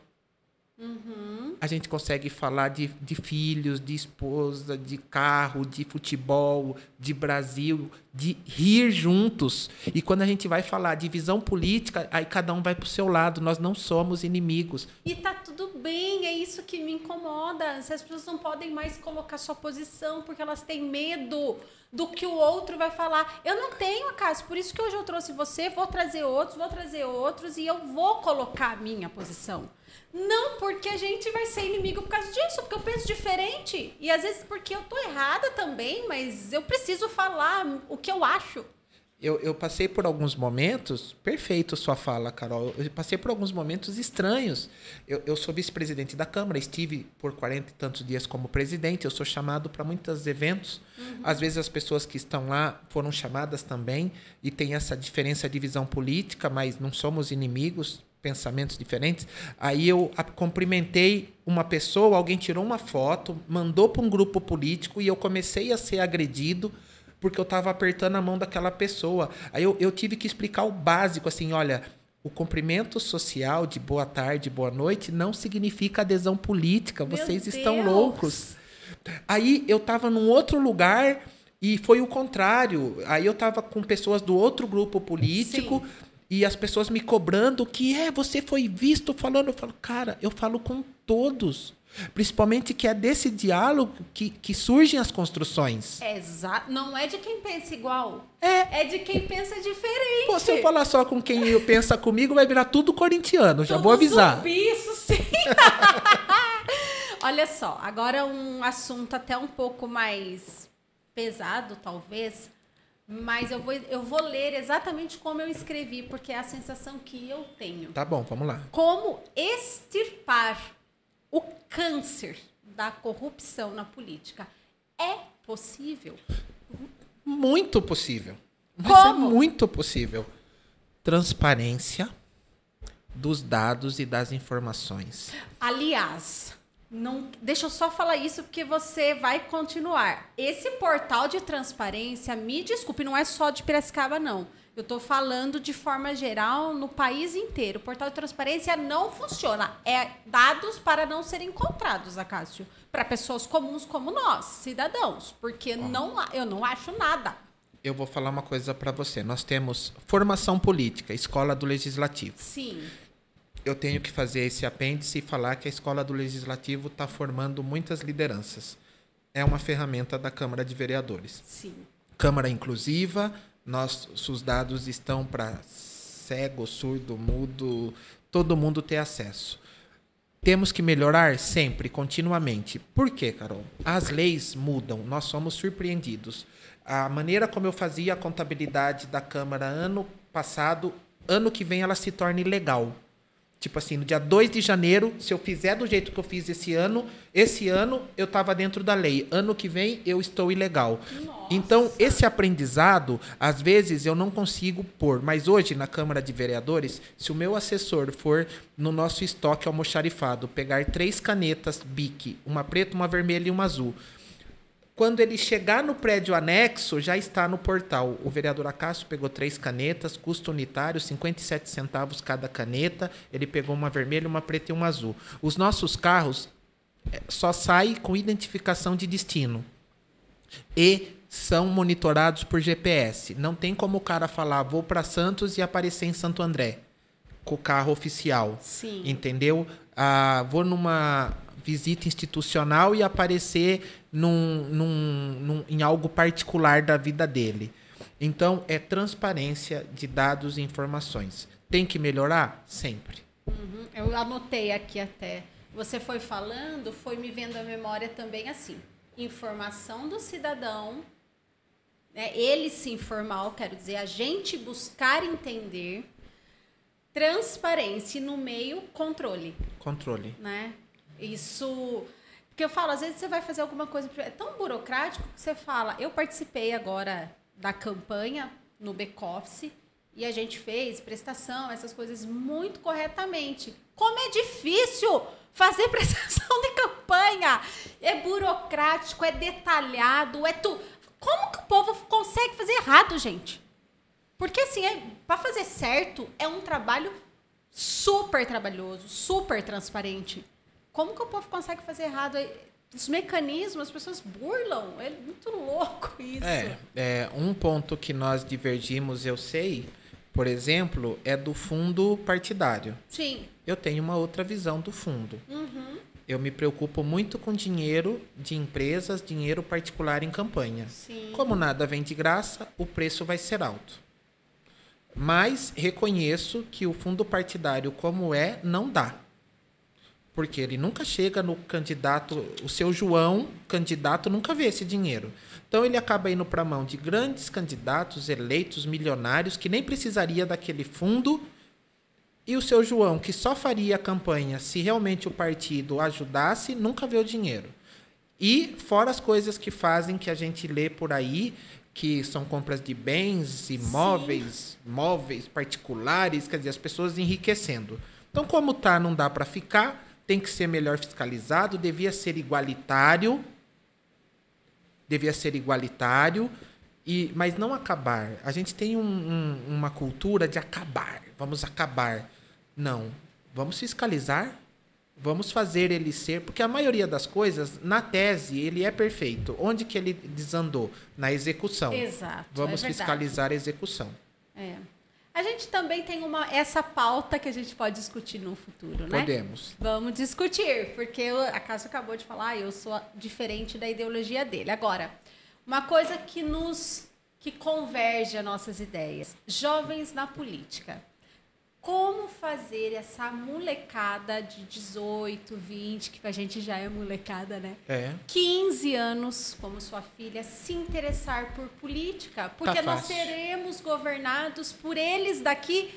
A gente consegue falar de filhos, de esposa, de carro, de futebol, de Brasil, de rir juntos. E quando a gente vai falar de visão política, aí cada um vai pro seu lado. Nós não somos inimigos. E tá tudo bem, é isso que me incomoda. As pessoas não podem mais colocar sua posição porque elas têm medo do que o outro vai falar. Eu não tenho, Cássio, por isso que hoje eu trouxe você, vou trazer outros e eu vou colocar a minha posição. Não porque a gente vai ser inimigo por causa disso, porque eu penso diferente. E às vezes porque eu tô errada também, mas eu preciso falar o que eu acho. Eu passei por alguns momentos... Perfeito sua fala, Carol. Eu passei por alguns momentos estranhos. Eu sou vice-presidente da Câmara, estive por 40 e tantos dias como presidente. Eu sou chamado para muitos eventos. Às vezes as pessoas que estão lá foram chamadas também. E tem essa diferença de visão política, mas não somos inimigos, pensamentos diferentes. Aí eu cumprimentei uma pessoa, alguém tirou uma foto, mandou para um grupo político e eu comecei a ser agredido porque eu estava apertando a mão daquela pessoa. Aí eu tive que explicar o básico, assim, olha, o cumprimento social de boa tarde, boa noite, não significa adesão política, vocês estão loucos. Aí eu estava num outro lugar e foi o contrário. Aí eu estava com pessoas do outro grupo político. Sim. E as pessoas me cobrando que você foi visto falando. Eu falo, cara, eu falo com todos. Principalmente que é desse diálogo que surgem as construções. Exato. Não é de quem pensa igual. É de quem pensa diferente. Pô, se eu falar só com quem pensa comigo, vai virar tudo corintiano. Já tudo vou avisar. Zumbi, isso sim. Olha só, agora um assunto até um pouco mais pesado, talvez. Mas eu vou ler exatamente como eu escrevi, porque é a sensação que eu tenho. Tá bom, vamos lá. Como extirpar o câncer da corrupção na política. É possível? Muito possível. Mas Como? é muito possível. Transparência dos dados e das informações. Aliás, deixa eu só falar isso porque você vai continuar. Esse portal de transparência, me desculpe, não é só de Piracicaba, não. Eu estou falando de forma geral no país inteiro. O portal de transparência não funciona. É dados para não serem encontrados, Acácio. Para pessoas comuns como nós, cidadãos. Porque eu não acho nada. Eu vou falar uma coisa para você. Nós temos formação política, Escola do Legislativo. Sim. Eu tenho que fazer esse apêndice e falar que a Escola do Legislativo está formando muitas lideranças. É uma ferramenta da Câmara de Vereadores. Sim. Câmara inclusiva. Nossos dados estão para cego, surdo, mudo, todo mundo ter acesso. Temos que melhorar sempre, continuamente. Por quê, Carol? As leis mudam, nós somos surpreendidos. A maneira como eu fazia a contabilidade da Câmara ano passado, ano que vem ela se torna ilegal. Tipo assim, no dia 2 de janeiro, se eu fizer do jeito que eu fiz esse ano eu estava dentro da lei. Ano que vem, eu estou ilegal. Nossa. Então, esse aprendizado, às vezes, eu não consigo pôr. Mas hoje, na Câmara de Vereadores, se o meu assessor for no nosso estoque almoxarifado, pegar 3 canetas BIC, uma preta, uma vermelha e uma azul, quando ele chegar no prédio anexo, já está no portal. O vereador Acácio pegou 3 canetas, custo unitário, 57 centavos cada caneta. Ele pegou uma vermelha, uma preta e uma azul. Os nossos carros só saem com identificação de destino. E são monitorados por GPS. Não tem como o cara falar, vou para Santos e aparecer em Santo André, com o carro oficial. Sim. Entendeu? Vou numa visita institucional e aparecer em algo particular da vida dele. Então, é transparência de dados e informações. Tem que melhorar? Sempre. Uhum. Eu anotei aqui até. Você foi falando, foi me vendo a memória também assim. Informação do cidadão, né? Ele se informar, quero dizer, a gente buscar entender, transparência e no meio, controle. Controle. Né? Isso, porque eu falo, às vezes você vai fazer alguma coisa, é tão burocrático que você fala, eu participei agora da campanha no back-office e a gente fez prestação, essas coisas muito corretamente. Como é difícil fazer prestação de campanha! É burocrático, é detalhado, Como que o povo consegue fazer errado, gente? Porque assim, para fazer certo, é um trabalho super trabalhoso, super transparente. Como que o povo consegue fazer errado? Os mecanismos, as pessoas burlam. É muito louco isso. Um ponto que nós divergimos, eu sei, por exemplo, é do fundo partidário. Sim. Eu tenho uma outra visão do fundo. Uhum. Eu me preocupo muito com dinheiro de empresas, dinheiro particular em campanha. Sim. Como nada vem de graça, o preço vai ser alto. Mas reconheço que o fundo partidário, como não dá. Porque ele nunca chega no candidato, o seu João, candidato, nunca vê esse dinheiro. Então ele acaba indo para a mão de grandes candidatos eleitos, milionários, que nem precisaria daquele fundo. E o seu João, que só faria a campanha se realmente o partido ajudasse, nunca vê o dinheiro. E fora as coisas que fazem, que a gente lê por aí, que são compras de bens, imóveis, móveis particulares, quer dizer, as pessoas enriquecendo. Então, como não dá para ficar, tem que ser melhor fiscalizado, devia ser igualitário, mas não acabar. A gente tem uma cultura de acabar, vamos acabar. Não, vamos fiscalizar, vamos fazer ele ser, porque a maioria das coisas, na tese, ele é perfeito. Onde que ele desandou? Na execução. Exato. Vamos fiscalizar a execução. A gente também tem essa pauta que a gente pode discutir no futuro, né? Podemos. Vamos discutir, porque a Cássio acabou de falar, eu sou diferente da ideologia dele. Agora, uma coisa que converge as nossas ideias. Jovens na política. Como fazer essa molecada de 18, 20, que a gente já é molecada, né? 15 anos, como sua filha, se interessar por política? Porque nós seremos governados por eles daqui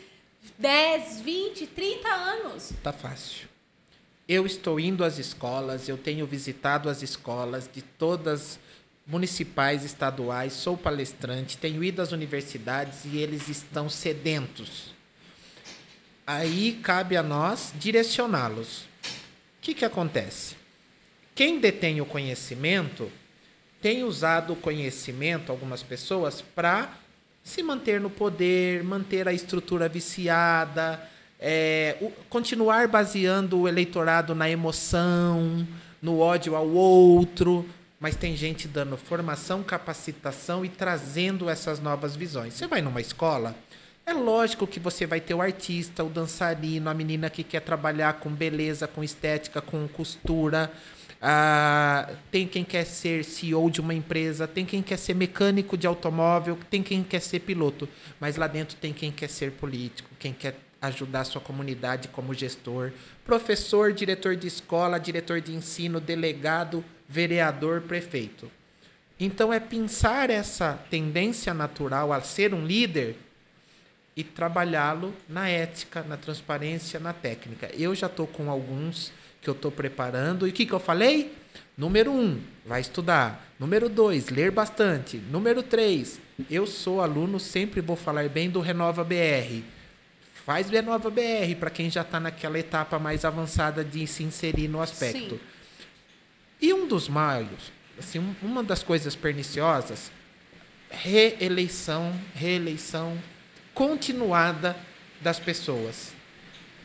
10, 20, 30 anos. Tá fácil. Eu estou indo às escolas, eu tenho visitado as escolas de todas municipais, estaduais, sou palestrante, tenho ido às universidades e eles estão sedentos. Aí cabe a nós direcioná-los. O que acontece? Quem detém o conhecimento tem usado o conhecimento, algumas pessoas, para se manter no poder, manter a estrutura viciada, continuar baseando o eleitorado na emoção, no ódio ao outro. Mas tem gente dando formação, capacitação e trazendo essas novas visões. Você vai numa escola... É lógico que você vai ter o artista, o dançarino, a menina que quer trabalhar com beleza, com estética, com costura. Tem quem quer ser CEO de uma empresa, tem quem quer ser mecânico de automóvel, tem quem quer ser piloto. Mas lá dentro tem quem quer ser político, quem quer ajudar a sua comunidade como gestor. Professor, diretor de escola, diretor de ensino, delegado, vereador, prefeito. Então é pensar essa tendência natural a ser um líder... e trabalhá-lo na ética, na transparência, na técnica. Eu já estou com alguns que eu estou preparando. E o que eu falei? Número 1, vai estudar. Número 2, ler bastante. Número 3, eu sou aluno, sempre vou falar bem do Renova BR. Faz Renova BR para quem já está naquela etapa mais avançada de se inserir no aspecto. Sim. E um dos maiores, assim, uma das coisas perniciosas, reeleição continuada das pessoas.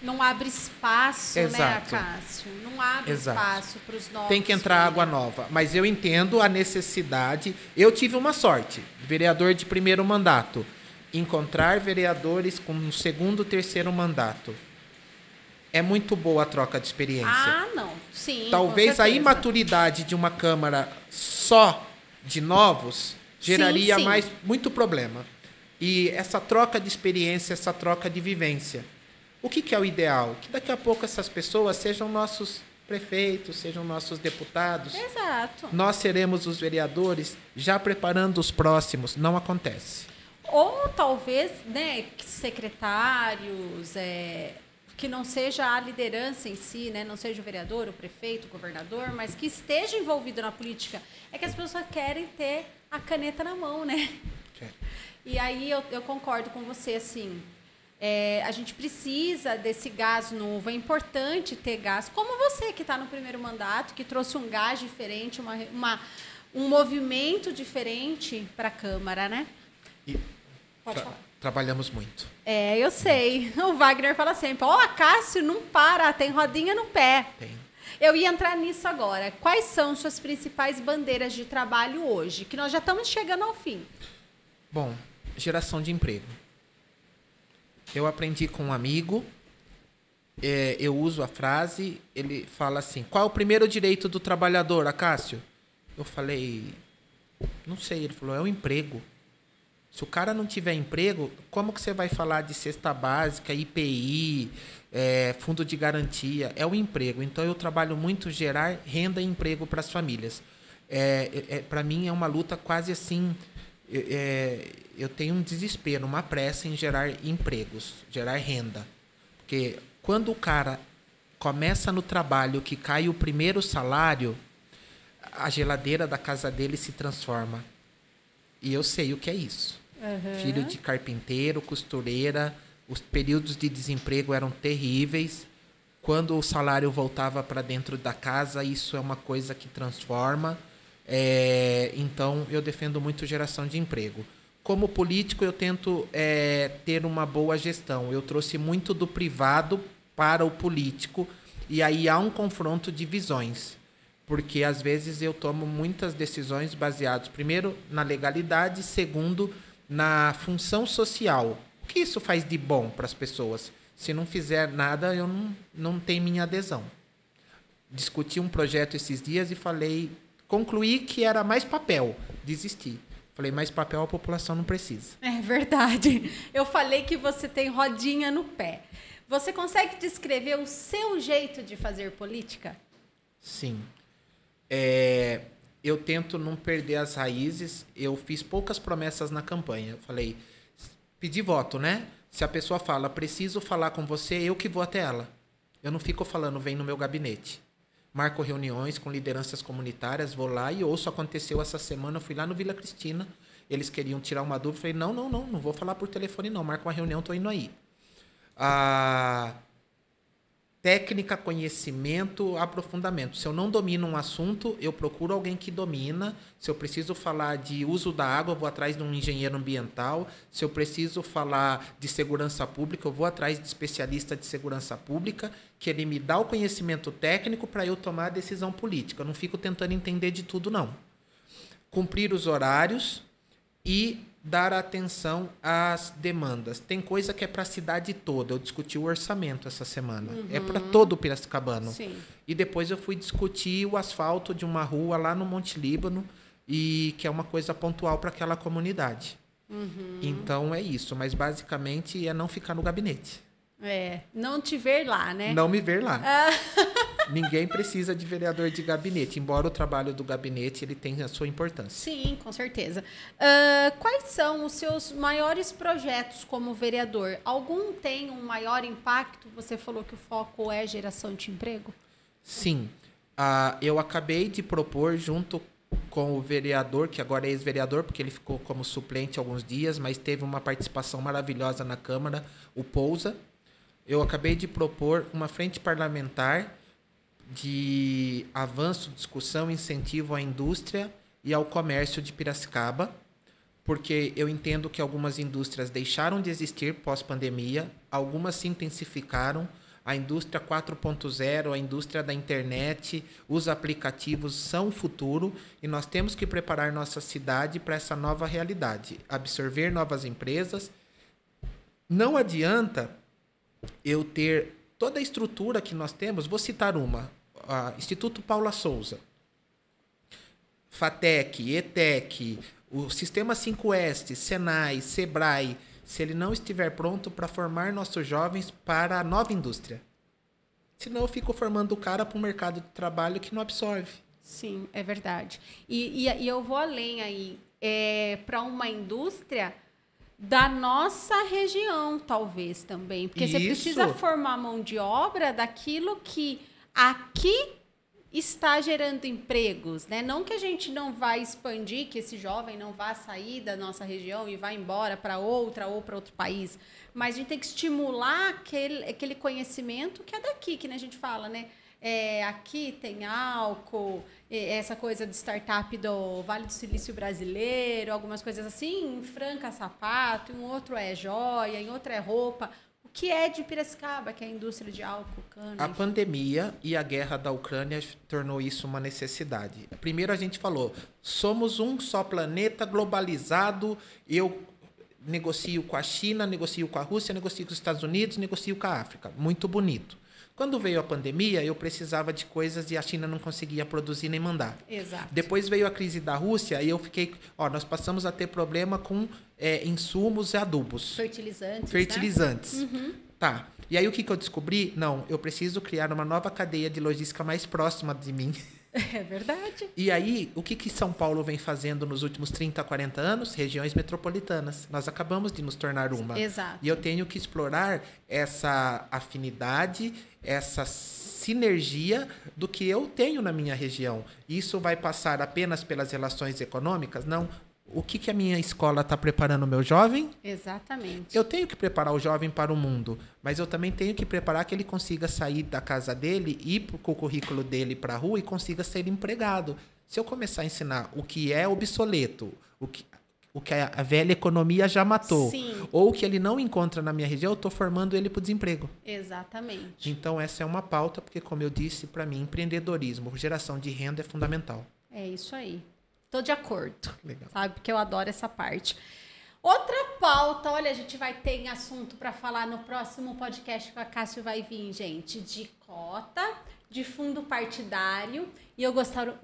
Não abre espaço, exato, né, Cássio? Não abre espaço para os novos. Tem que entrar água nova. Mas eu entendo a necessidade. Eu tive uma sorte, vereador de primeiro mandato, encontrar vereadores com um segundo, terceiro mandato. É muito boa a troca de experiência. Ah, não. Sim, talvez a imaturidade de uma Câmara só de novos geraria muito problema. E essa troca de experiência, essa troca de vivência. O que é o ideal? Que daqui a pouco essas pessoas sejam nossos prefeitos, sejam nossos deputados. Exato. Nós seremos os vereadores já preparando os próximos. Não acontece. Ou talvez, né, secretários, que não seja a liderança em si, né, não seja o vereador, o prefeito, o governador, mas que esteja envolvido na política. É que as pessoas querem ter a caneta na mão, né? E aí eu concordo com você, assim, a gente precisa desse gás novo, é importante ter gás, como você que está no primeiro mandato, que trouxe um gás diferente, um movimento diferente para a Câmara, né? Pode falar. Trabalhamos muito. Eu sei. O Wagner fala sempre, a Cássio não para, tem rodinha no pé. Tem. Eu ia entrar nisso agora. Quais são suas principais bandeiras de trabalho hoje? Que nós já estamos chegando ao fim. Bom, geração de emprego. Eu aprendi com um amigo, eu uso a frase, ele fala assim, qual é o primeiro direito do trabalhador, Acácio? Eu falei, não sei, ele falou, é o emprego. Se o cara não tiver emprego, como que você vai falar de cesta básica, IPI, fundo de garantia? É o emprego. Então, eu trabalho muito gerar renda e emprego para as famílias. Para mim, é uma luta quase assim... eu tenho um desespero, uma pressa em gerar empregos, gerar renda. Porque quando o cara começa no trabalho que cai o primeiro salário, a geladeira da casa dele se transforma. E eu sei o que é isso. Uhum. Filho de carpinteiro, costureira, os períodos de desemprego eram terríveis. Quando o salário voltava para dentro da casa, isso é uma coisa que transforma. Então, eu defendo muito geração de emprego. Como político, eu tento ter uma boa gestão. Eu trouxe muito do privado para o político e aí há um confronto de visões. Porque, às vezes, eu tomo muitas decisões baseadas, primeiro, na legalidade, segundo, na função social. O que isso faz de bom para as pessoas? Se não fizer nada, eu não tenho minha adesão. Discuti um projeto esses dias e concluí que era mais papel, desisti. Falei, mais papel a população não precisa. É verdade. Eu falei que você tem rodinha no pé. Você consegue descrever o seu jeito de fazer política? Sim. Eu tento não perder as raízes. Eu fiz poucas promessas na campanha. Eu falei, pedi voto, né? Se a pessoa fala, preciso falar com você, eu que vou até ela. Eu não fico falando, vem no meu gabinete. Marco reuniões com lideranças comunitárias, vou lá e ouço. Aconteceu essa semana, eu fui lá no Vila Cristina, eles queriam tirar uma dúvida, falei, não vou falar por telefone não, marca uma reunião, tô indo aí. Técnica, conhecimento, aprofundamento. Se eu não domino um assunto, eu procuro alguém que domina. Se eu preciso falar de uso da água, eu vou atrás de um engenheiro ambiental. Se eu preciso falar de segurança pública, eu vou atrás de especialista de segurança pública, que ele me dá o conhecimento técnico para eu tomar a decisão política. Eu não fico tentando entender de tudo, não. Cumprir os horários e dar atenção às demandas. Tem coisa que é para a cidade toda. Eu discuti o orçamento essa semana. É para todo o piracicabano. Sim. E depois eu fui discutir o asfalto de uma rua lá no Monte Líbano, e que é uma coisa pontual para aquela comunidade. Então é isso. Mas basicamente é não ficar no gabinete. Não te ver lá, né? Não me ver lá. Ninguém precisa de vereador de gabinete, embora o trabalho do gabinete ele tenha a sua importância. Sim, com certeza. Quais são os seus maiores projetos como vereador? Algum tem um maior impacto? Você falou que o foco é geração de emprego? Sim. Eu acabei de propor, junto com o vereador, que agora é ex-vereador, porque ele ficou como suplente alguns dias, mas teve uma participação maravilhosa na Câmara, o Pousa. Eu acabei de propor uma frente parlamentar de avanço, discussão, incentivo à indústria e ao comércio de Piracicaba, porque eu entendo que algumas indústrias deixaram de existir pós-pandemia, algumas se intensificaram, a indústria 4.0, a indústria da internet, os aplicativos são o futuro e nós temos que preparar nossa cidade para essa nova realidade, absorver novas empresas. Não adianta eu ter toda a estrutura que nós temos, vou citar uma, Instituto Paula Souza, FATEC, ETEC, o Sistema 5S, Senai, Sebrae, se ele não estiver pronto para formar nossos jovens para a nova indústria. Senão eu fico formando o cara para um mercado de trabalho que não absorve. Sim, é verdade. E eu vou além aí, para uma indústria da nossa região, talvez, também. Porque você precisa formar mão de obra daquilo que aqui está gerando empregos, né? Não que a gente não vai expandir, que esse jovem não vá sair da nossa região e vá embora para outra ou para outro país, mas a gente tem que estimular aquele conhecimento que é daqui, que a gente fala, né? Aqui tem álcool, essa coisa de startup do Vale do Silício Brasileiro, algumas coisas assim, em Franca sapato, em outro é joia, em outro é roupa. O que é de Piracicaba, que é a indústria de álcool, cana? A pandemia e a guerra da Ucrânia tornou isso uma necessidade. Primeiro a gente falou, somos um só planeta globalizado, eu negocio com a China, negocio com a Rússia, negocio com os Estados Unidos, negocio com a África. Muito bonito. Quando veio a pandemia, eu precisava de coisas e a China não conseguia produzir nem mandar. Exato. Depois veio a crise da Rússia e eu fiquei... nós passamos a ter problema com insumos e adubos. Fertilizantes. Né? Tá. E aí o que eu descobri? Não, eu preciso criar uma nova cadeia de logística mais próxima de mim. É verdade. E aí, o que São Paulo vem fazendo nos últimos 30, 40 anos? Regiões metropolitanas. Nós acabamos de nos tornar uma. Exato. E eu tenho que explorar essa afinidade, essa sinergia do que eu tenho na minha região. Isso vai passar apenas pelas relações econômicas? Não. O que a minha escola está preparando o meu jovem? Exatamente. Eu tenho que preparar o jovem para o mundo, mas eu também tenho que preparar que ele consiga sair da casa dele, ir com o currículo dele para a rua e consiga ser empregado. Se eu começar a ensinar o que é obsoleto, o que a velha economia já matou, Sim. ou o que ele não encontra na minha região, eu estou formando ele para o desemprego. Exatamente. Então, essa é uma pauta, porque, como eu disse, para mim, empreendedorismo, geração de renda é fundamental. É isso aí. Tô de acordo. Legal. Sabe? Porque eu adoro essa parte. Outra pauta, olha, a gente vai ter assunto para falar no próximo podcast que a Cássio vai vir, gente, de cota, de fundo partidário, e eu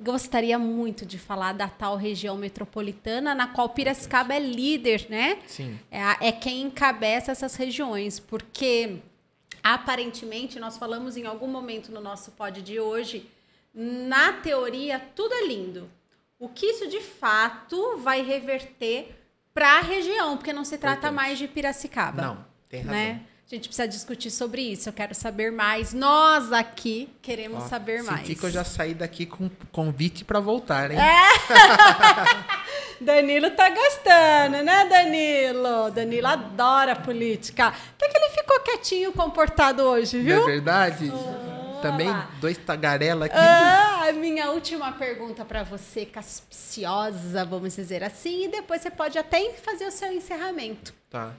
gostaria muito de falar da tal região metropolitana, na qual Piracicaba é líder, né? Sim. É quem encabeça essas regiões, porque aparentemente, nós falamos em algum momento no nosso pod de hoje, na teoria, tudo é lindo. O que isso de fato vai reverter para a região, porque não se trata mais de Piracicaba. Não, tem razão. Né? A gente precisa discutir sobre isso. Eu quero saber mais. Nós aqui queremos saber mais. Senti que eu já saí daqui com convite para voltar, hein? Danilo tá gostando, né, Danilo? Danilo adora política. Até que ele ficou quietinho, comportado hoje, viu? Não é verdade? Também dois tagarela aqui. A minha última pergunta para você, caspiciosa, vamos dizer assim, e depois você pode até fazer o seu encerramento. Tá.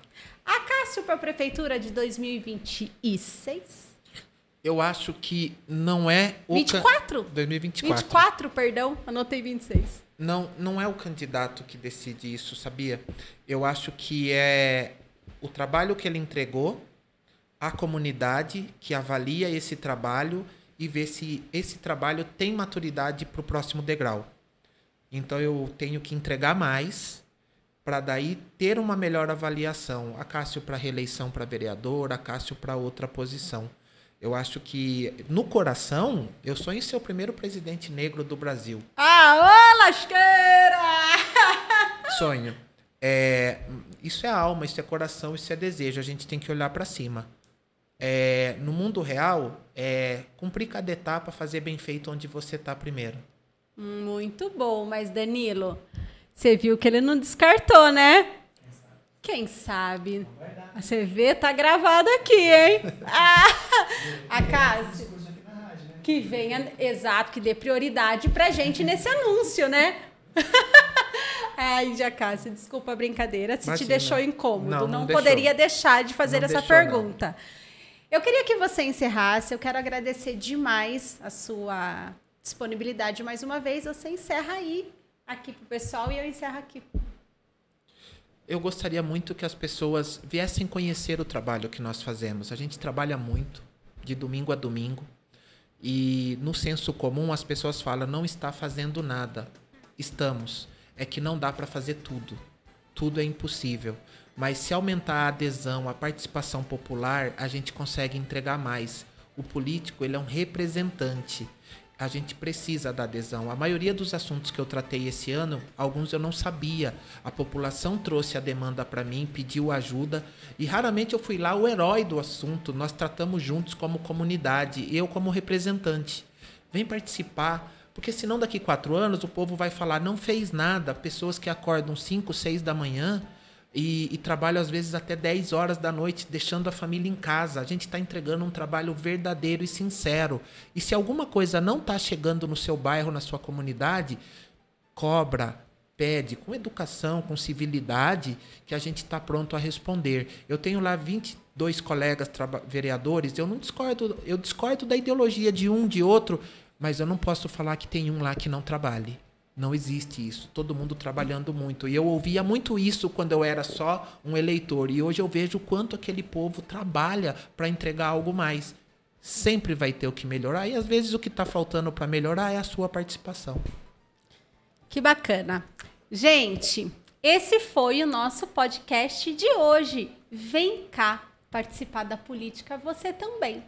A Cássio para a prefeitura de 2026? Eu acho que não é o... 24? 2024. 24, perdão. Anotei 26. Não é o candidato que decide isso, sabia? Eu acho que é o trabalho que ele entregou, a comunidade que avalia esse trabalho e vê se esse trabalho tem maturidade para o próximo degrau. Então eu tenho que entregar mais para daí ter uma melhor avaliação. A Cássio para reeleição para vereador, a Cássio para outra posição. Eu acho que, no coração, eu sonho em ser o primeiro presidente negro do Brasil. Ô, lasqueira! Sonho. Isso é alma, isso é coração, isso é desejo. A gente tem que olhar para cima. No mundo real, cumprir cada etapa, fazer bem feito onde você está primeiro. Muito bom, mas Danilo, você viu que ele não descartou, né? Quem sabe? Você vê, tá gravado aqui, hein? A Cássio, que venha, exato, que dê prioridade pra gente nesse anúncio, né? Ai, Cássio, desculpa a brincadeira, se te Imagina. deixou incômodo. Não poderia deixar de fazer essa pergunta. Não. Eu queria que você encerrasse, eu quero agradecer demais a sua disponibilidade mais uma vez. Você encerra aí, aqui pro pessoal, e eu encerro aqui. Eu gostaria muito que as pessoas viessem conhecer o trabalho que nós fazemos. A gente trabalha muito, de domingo a domingo, e no senso comum as pessoas falam, não está fazendo nada. Estamos. É que não dá para fazer tudo. Tudo é impossível. Mas se aumentar a adesão, a participação popular, a gente consegue entregar mais. O político, ele é um representante. A gente precisa da adesão. A maioria dos assuntos que eu tratei esse ano, alguns eu não sabia. A população trouxe a demanda para mim, pediu ajuda, e raramente eu fui lá o herói do assunto. Nós tratamos juntos como comunidade, eu como representante. Vem participar, porque senão daqui 4 anos o povo vai falar, não fez nada. Pessoas que acordam 5, 6 da manhã e trabalham às vezes até 10 horas da noite, deixando a família em casa. A gente está entregando um trabalho verdadeiro e sincero. E se alguma coisa não está chegando no seu bairro, na sua comunidade, cobra, pede, com educação, com civilidade, que a gente está pronto a responder. Eu tenho lá 22 colegas vereadores, eu discordo da ideologia de um, de outro, mas eu não posso falar que tem um lá que não trabalhe. Não existe isso. Todo mundo trabalhando muito. E eu ouvia muito isso quando eu era só um eleitor. E hoje eu vejo o quanto aquele povo trabalha para entregar algo mais. Sempre vai ter o que melhorar. E às vezes o que está faltando para melhorar é a sua participação. Que bacana. Gente, esse foi o nosso podcast de hoje. Vem cá participar da política você também.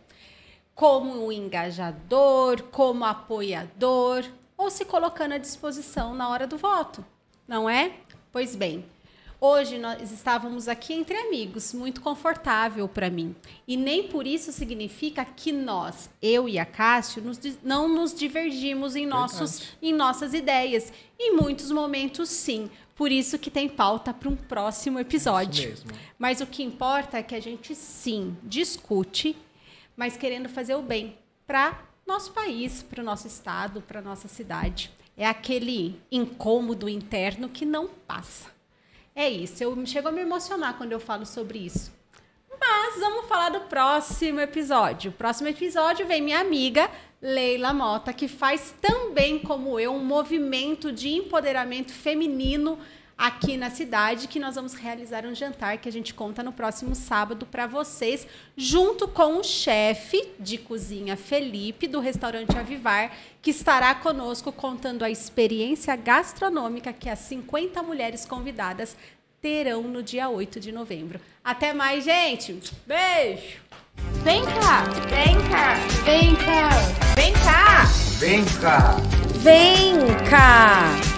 Como um engajador, como apoiador, ou se colocando à disposição na hora do voto, não é? Pois bem, hoje nós estávamos aqui entre amigos, muito confortável para mim. E nem por isso significa que nós, eu e a Cássio, não nos divergimos em nossas ideias. Em muitos momentos, sim. Por isso que tem pauta para um próximo episódio. Isso mesmo. Mas o que importa é que a gente, sim, discute, mas querendo fazer o bem para nosso país, para o nosso estado, para a nossa cidade. É aquele incômodo interno que não passa. É isso, eu chego a me emocionar quando eu falo sobre isso. Mas vamos falar do próximo episódio. O próximo episódio vem minha amiga Leila Mota, que faz também, como eu, um movimento de empoderamento feminino aqui na cidade, que nós vamos realizar um jantar que a gente conta no próximo sábado para vocês, junto com o chefe de cozinha Felipe, do restaurante Avivar, que estará conosco contando a experiência gastronômica que as 50 mulheres convidadas terão no dia 8 de novembro. Até mais, gente! Beijo! Vem cá, vem cá, vem cá, vem cá, Vem cá! Vem cá!